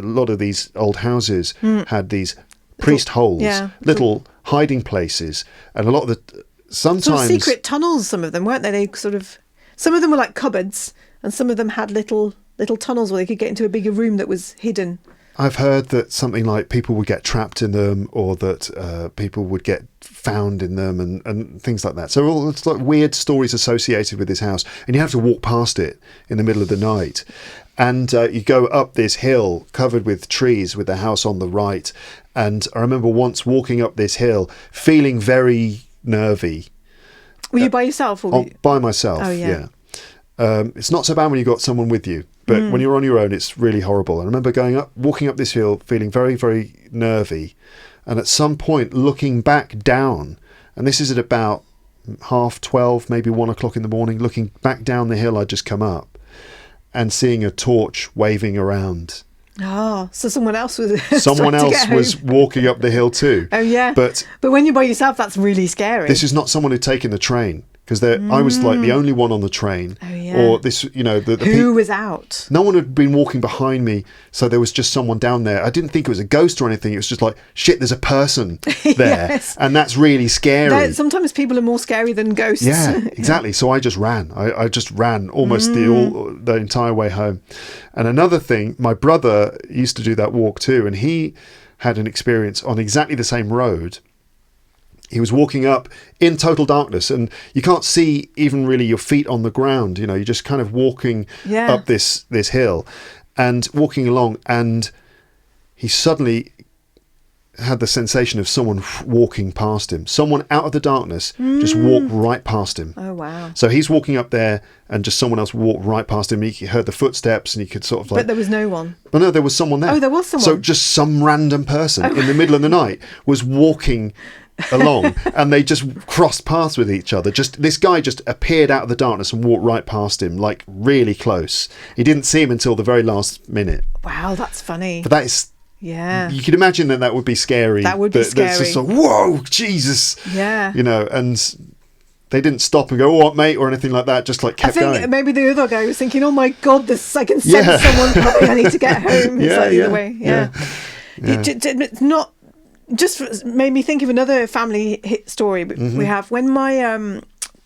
lot of these old houses had these priest holes, little hiding places, and a lot of the sometimes sort of secret tunnels. Some of them, weren't they? Some of them were like cupboards, and some of them had little tunnels where they could get into a bigger room that was hidden. I've heard that something like people would get trapped in them, or that people would get found in them, and things like that. So all it's like weird stories associated with this house, and you have to walk past it in the middle of the night. And you go up this hill covered with trees with the house on the right. And I remember once walking up this hill feeling very nervy. Were you by yourself? Or by myself, oh, yeah. It's not so bad when you've got someone with you. But when you're on your own, it's really horrible. I remember walking up this hill, feeling very, very nervy. And at some point, looking back down, and this is at about 12:30, maybe 1 o'clock in the morning, looking back down the hill I'd just come up and seeing a torch waving around. Oh, so someone else was walking up the hill too. Oh, yeah. But when you're by yourself, that's really scary. This is not someone who'd taken the train. Because I was like the only one on the train. Oh, yeah. Or this, who was out? No one had been walking behind me, so there was just someone down there. I didn't think it was a ghost or anything. It was just like, shit, there's a person there. Yes. And that's really scary. Sometimes people are more scary than ghosts. Yeah, exactly. So I just ran. I just ran almost the entire way home. And another thing, my brother used to do that walk too, and he had an experience on exactly the same road. He was walking up in total darkness, and you can't see even really your feet on the ground. You're just kind of walking up this hill and walking along, and he suddenly had the sensation of someone walking past him. Someone out of the darkness just walked right past him. Oh, wow. So he's walking up there, and just someone else walked right past him. He heard the footsteps, and he could sort of like... But there was no one. Oh, no, there was someone there. Oh, there was someone. So just some random person in the middle of the night was walking along, and they just crossed paths with each other. This guy just appeared out of the darkness and walked right past him, like really close. He didn't see him until the very last minute. Wow, that's funny. But that is... Yeah. You can imagine that would be scary. That would be scary. That's just like, whoa, Jesus. Yeah. And they didn't stop and go, "Oh, what, mate?" or anything like that. Just like kept going. I think maybe the other guy was thinking, "Oh my God, I can sense someone coming. I need to get home." It's like either way. Yeah. It's not... Just made me think of another family hit story we have. When my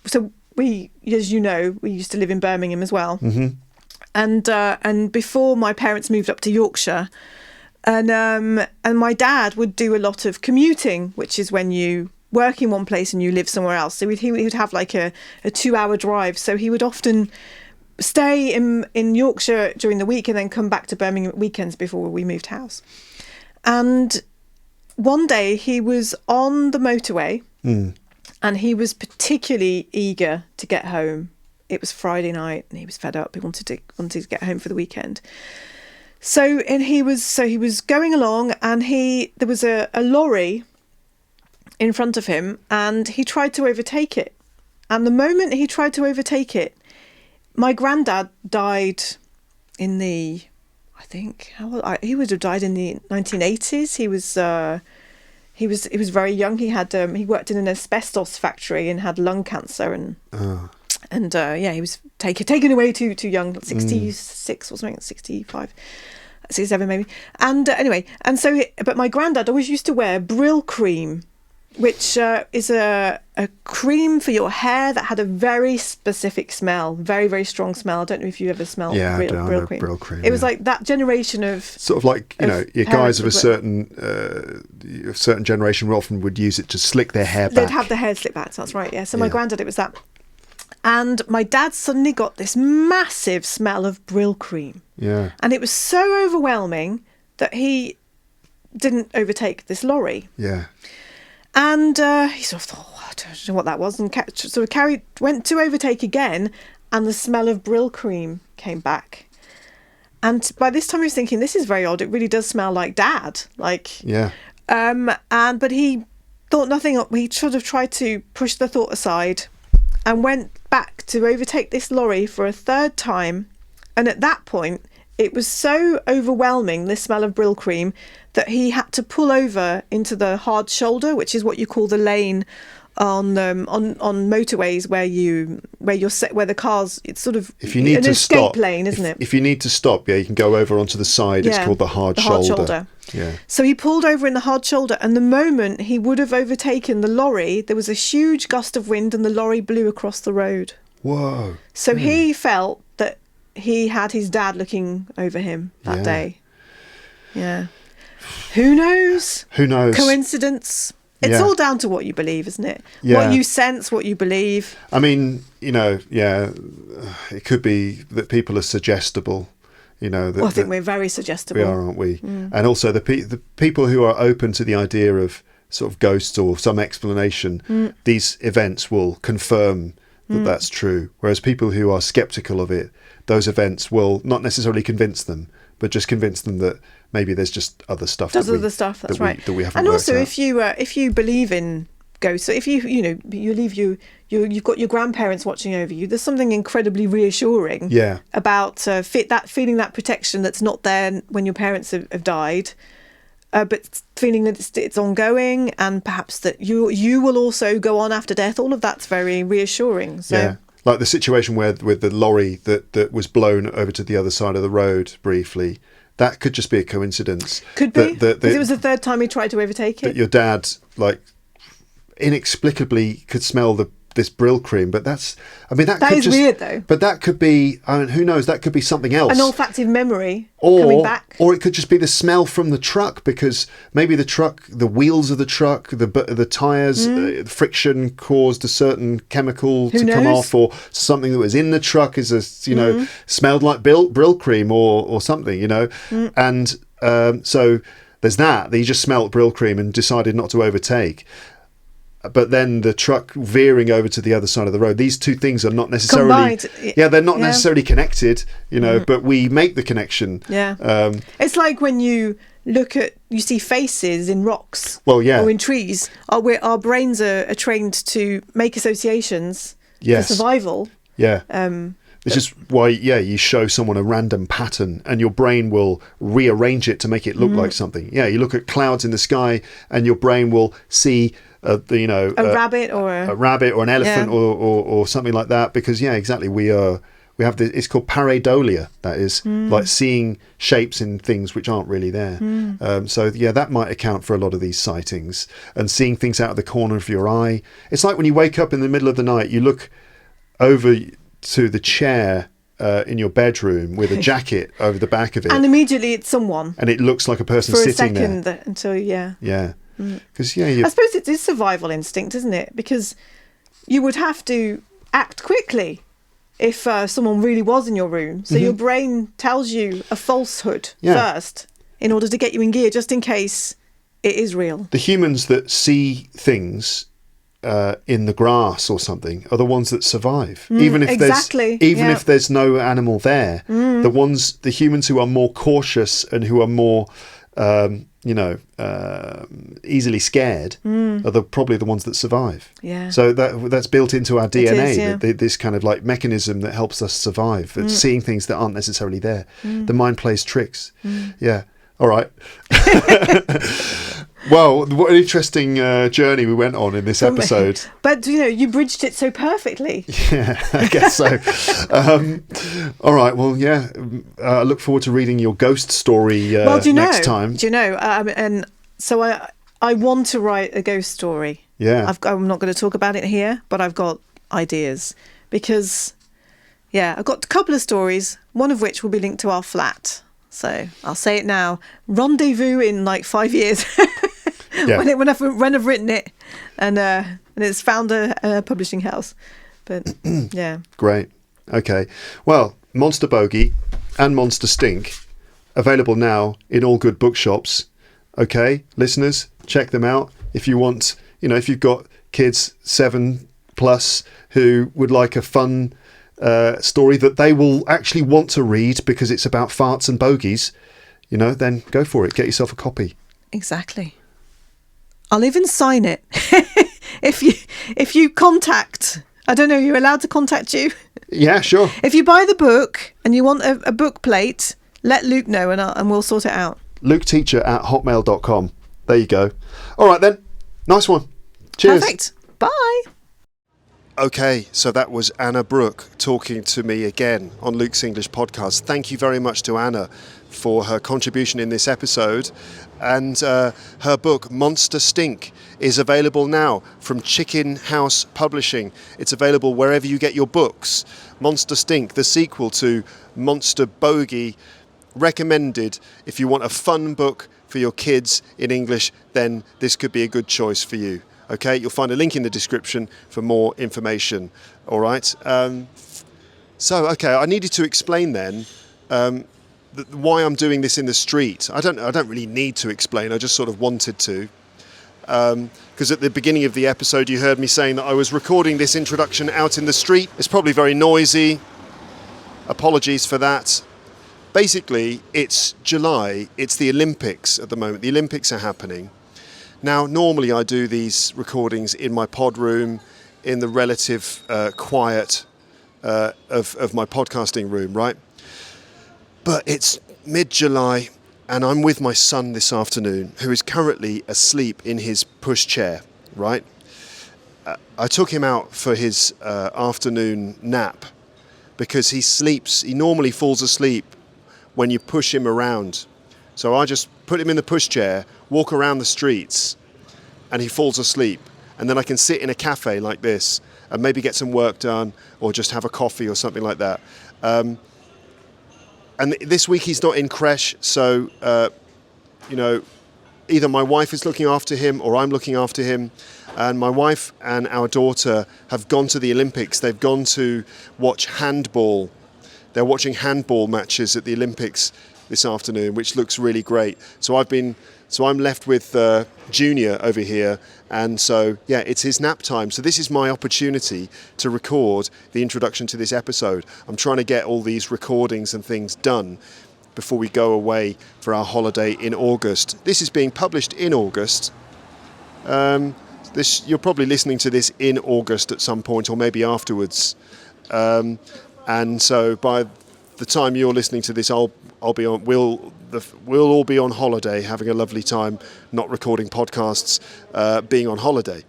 so we, as you know, we used to live in Birmingham as well, and before my parents moved up to Yorkshire, and my dad would do a lot of commuting, which is when you work in one place and you live somewhere else. So he would have like a 2-hour drive. So he would often stay in Yorkshire during the week and then come back to Birmingham at weekends before we moved house. And one day he was on the motorway and he was particularly eager to get home. It was Friday night and he was fed up. He wanted to get home for the weekend. So he was going along, and there was a lorry in front of him, and he tried to overtake it. And the moment he tried to overtake it, my granddad died in the... I think he would have died in the 1980s. He was very young. He worked in an asbestos factory and had lung cancer, and he was taken away too young, 66 or something, 65, 67 maybe. And but my granddad always used to wear Brill cream, which is a cream for your hair that had a very specific smell, very, very strong smell. I don't know if you ever smelled Brill cream. It was like that generation of... Sort of like, your guys of a certain generation often would use it to slick their hair back. They'd have their hair slicked back, that's right, yeah. So my granddad, it was that. And my dad suddenly got this massive smell of Brill cream. Yeah. And it was so overwhelming that he didn't overtake this lorry. Yeah. And he sort of thought, I don't know what that was, and went to overtake again, and the smell of Brill cream came back. And by this time he was thinking, this is very odd. It really does smell like Dad. Yeah. But he thought nothing. He sort of tried to push the thought aside, and went back to overtake this lorry for a third time. And at that point, it was so overwhelming, the smell of Brill cream, that he had to pull over into the hard shoulder, which is what you call the lane on motorways where the cars, it's sort of if you need an to escape stop, lane, isn't it? If you need to stop, you can go over onto the side. It's called the hard shoulder. Yeah. So he pulled over in the hard shoulder, and the moment he would have overtaken the lorry, there was a huge gust of wind and the lorry blew across the road. Whoa. So he felt that he had his dad looking over him that day. Yeah. Who knows? Who knows? Coincidence? It's all down to what you believe, isn't it? Yeah. What you sense, what you believe. I mean, it could be that people are suggestible. I think we're very suggestible. We are, aren't we? And also the people who are open to the idea of sort of ghosts or some explanation, these events will confirm that that's true. Whereas people who are sceptical of it, those events will not necessarily convince them, but just convince them that maybe there's just other stuff. That's right. That we haven't. And also, worked out. if you believe in ghosts, so if you've got your grandparents watching over you, there's something incredibly reassuring. About feeling that protection that's not there when your parents have died, but feeling that it's ongoing, and perhaps that you will also go on after death. All of that's very reassuring. So. Yeah. Like the situation with the lorry that was blown over to the other side of the road briefly, that could just be a coincidence. Could be. Because it was the third time he tried to overtake it. That your dad, inexplicably could smell this Brill cream, but that is weird though. But that could be, who knows? That could be something else. An olfactive memory coming back, or it could just be the smell from the truck, because maybe the wheels of the truck, the tires, friction caused a certain chemical to come off, or something that was in the truck smelled like Brill cream or something, and so there's that he just smelled Brill cream and decided not to overtake. But then the truck veering over to the other side of the road. These two things are not necessarily... Combined. They're not necessarily connected, but we make the connection. Yeah. It's like when you see faces in rocks or in trees. Our brains are trained to make associations for survival. Yeah. It's just why, you show someone a random pattern and your brain will rearrange it to make it look like something. Yeah, you look at clouds in the sky and your brain will see... a rabbit or an elephant or something like that, because exactly we have it's called pareidolia, that is like seeing shapes in things which aren't really there. So that might account for a lot of these sightings, and seeing things out of the corner of your eye. It's like when you wake up in the middle of the night, you look over to the chair in your bedroom with a jacket over the back of it, and immediately it's someone, and it looks like a person sitting there for a second until because I suppose it is survival instinct, isn't it? Because you would have to act quickly if someone really was in your room. So your brain tells you a falsehood first in order to get you in gear, just in case it is real. The humans that see things in the grass or something are the ones that survive, even if there's no animal there. The humans who are more cautious and who are more easily scared are probably the ones that survive. Yeah. So that's built into our DNA. This kind of like mechanism that helps us survive. It's seeing things that aren't necessarily there. The mind plays tricks. Yeah. All right. Well, what an interesting journey we went on in this episode. But, you bridged it so perfectly. Yeah, I guess so. All right, well, I look forward to reading your ghost story next time. Do you know? And so I want to write a ghost story. Yeah. I'm not going to talk about it here, but I've got ideas. Because, I've got a couple of stories, one of which will be linked to our flat. So I'll say it now. Rendezvous in 5 years. When I've written it, and it's found a publishing house. But great. Okay. Well, Monster Bogey and Monster Stink available now in all good bookshops. Okay, listeners, check them out if you want. If you've got kids 7+ who would like a fun story that they will actually want to read because it's about farts and bogies, then go for it. Get yourself a copy. Exactly. I'll even sign it if you contact I don't know, you're allowed to contact you? Yeah, sure. If you buy the book and you want a book plate, let Luke know and we'll sort it out. luketeacher@hotmail.com. There you go. All right then. Nice one. Cheers. Perfect. Bye. Okay, so that was Anna Brooke talking to me again on Luke's English podcast. Thank you very much to Anna for her contribution in this episode. And her book, Monster Stink, is available now from Chicken House Publishing. It's available wherever you get your books. Monster Stink, the sequel to Monster Bogey, recommended. If you want a fun book for your kids in English, then this could be a good choice for you. Okay, you'll find a link in the description for more information. All right. I needed to explain then why I'm doing this in the street. I don't really need to explain. I just sort of wanted to, because at the beginning of the episode you heard me saying that I was recording this introduction out in the street. It's probably very noisy. Apologies for that. Basically, it's July. It's the Olympics at the moment. The Olympics are happening. Now, normally I do these recordings in my pod room, in the relative quiet of my podcasting room, right? But it's mid-July and I'm with my son this afternoon, who is currently asleep in his pushchair, right? I took him out for his afternoon nap because he normally falls asleep when you push him around. So I just put him in the pushchair, walk around the streets, and he falls asleep. And then I can sit in a cafe like this and maybe get some work done or just have a coffee or something like that. And this week he's not in creche, so, either my wife is looking after him or I'm looking after him. And my wife and our daughter have gone to the Olympics. They've gone to watch handball. They're watching handball matches at the Olympics this afternoon, which looks really great. So I'm left with Junior over here, and so it's his nap time. So this is my opportunity to record the introduction to this episode. I'm trying to get all these recordings and things done before we go away for our holiday in August. This is being published in August. You're probably listening to this in August at some point, or maybe afterwards. And so by the time you're listening to this, we'll all be on holiday, having a lovely time, not recording podcasts, being on holiday.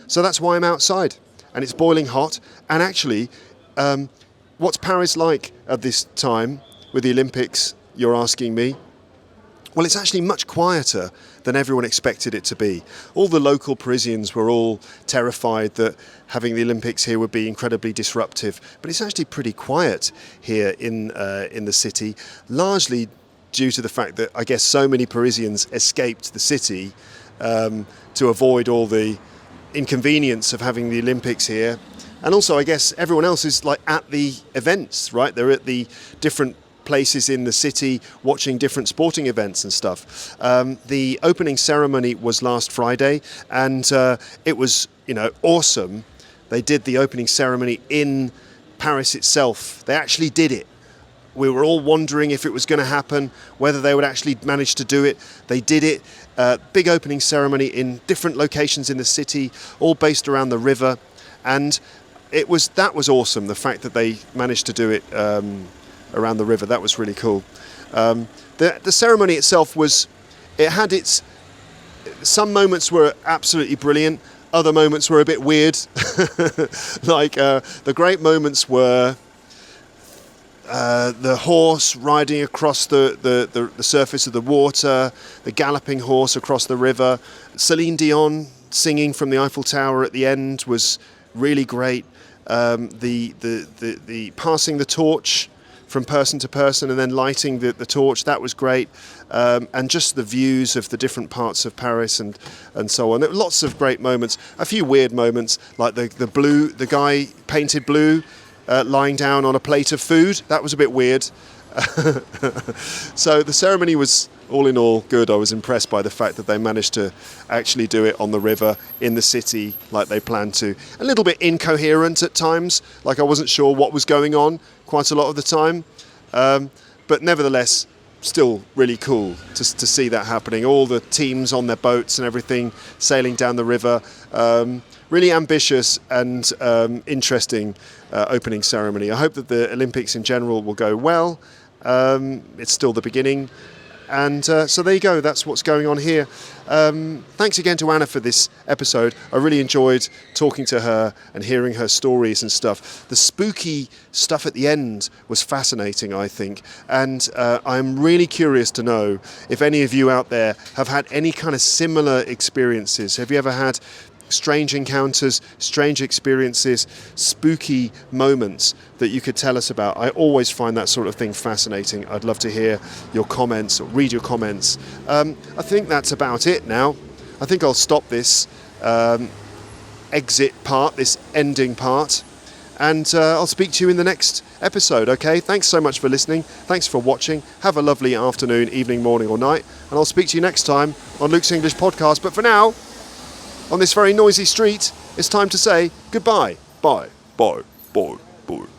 So that's why I'm outside, and it's boiling hot. And actually, what's Paris like at this time with the Olympics, you're asking me? Well, it's actually much quieter than everyone expected it to be. All the local Parisians were all terrified that having the Olympics here would be incredibly disruptive, but it's actually pretty quiet here in the city, largely due to the fact that I guess so many Parisians escaped the city to avoid all the inconvenience of having the Olympics here. And also, I guess everyone else is like at the events, right? They're at the different places in the city watching different sporting events and stuff. The opening ceremony was last Friday, and it was, awesome. They did the opening ceremony in Paris itself. They actually did it. We were all wondering if it was going to happen, whether they would actually manage to do it. They did it. Big opening ceremony in different locations in the city, all based around the river, and that was awesome. The fact that they managed to do it around the river, that was really cool. The ceremony itself some moments were absolutely brilliant, other moments were a bit weird. The great moments were the horse riding across the surface of the water, the galloping horse across the river. Celine Dion singing from the Eiffel Tower at the end was really great. The passing the torch from person to person and then lighting the torch, that was great. And just the views of the different parts of Paris and so on. There were lots of great moments. A few weird moments, like the guy painted blue lying down on a plate of food. That was a bit weird. So the ceremony was, all in all, good. I was impressed by the fact that they managed to actually do it on the river in the city like they planned to. A little bit incoherent at times, like I wasn't sure what was going on quite a lot of the time. But nevertheless, still really cool to see that happening. All the teams on their boats and everything sailing down the river. Really ambitious and interesting opening ceremony. I hope that the Olympics in general will go well. It's still the beginning. And so there you go, that's what's going on here. Thanks again to Anna for this episode. I really enjoyed talking to her and hearing her stories and stuff. The spooky stuff at the end was fascinating, I think. And I'm really curious to know if any of you out there have had any kind of similar experiences. Have you ever had strange encounters, strange experiences, spooky moments that you could tell us about? I always find that sort of thing fascinating. I'd love to hear your comments or read your comments. I think that's about it now. I think I'll stop this exit part, this ending part, and I'll speak to you in the next episode, okay? Thanks so much for listening. Thanks for watching. Have a lovely afternoon, evening, morning or night, and I'll speak to you next time on Luke's English Podcast. But for now, on this very noisy street, it's time to say goodbye. Bye, bye, bye, bye.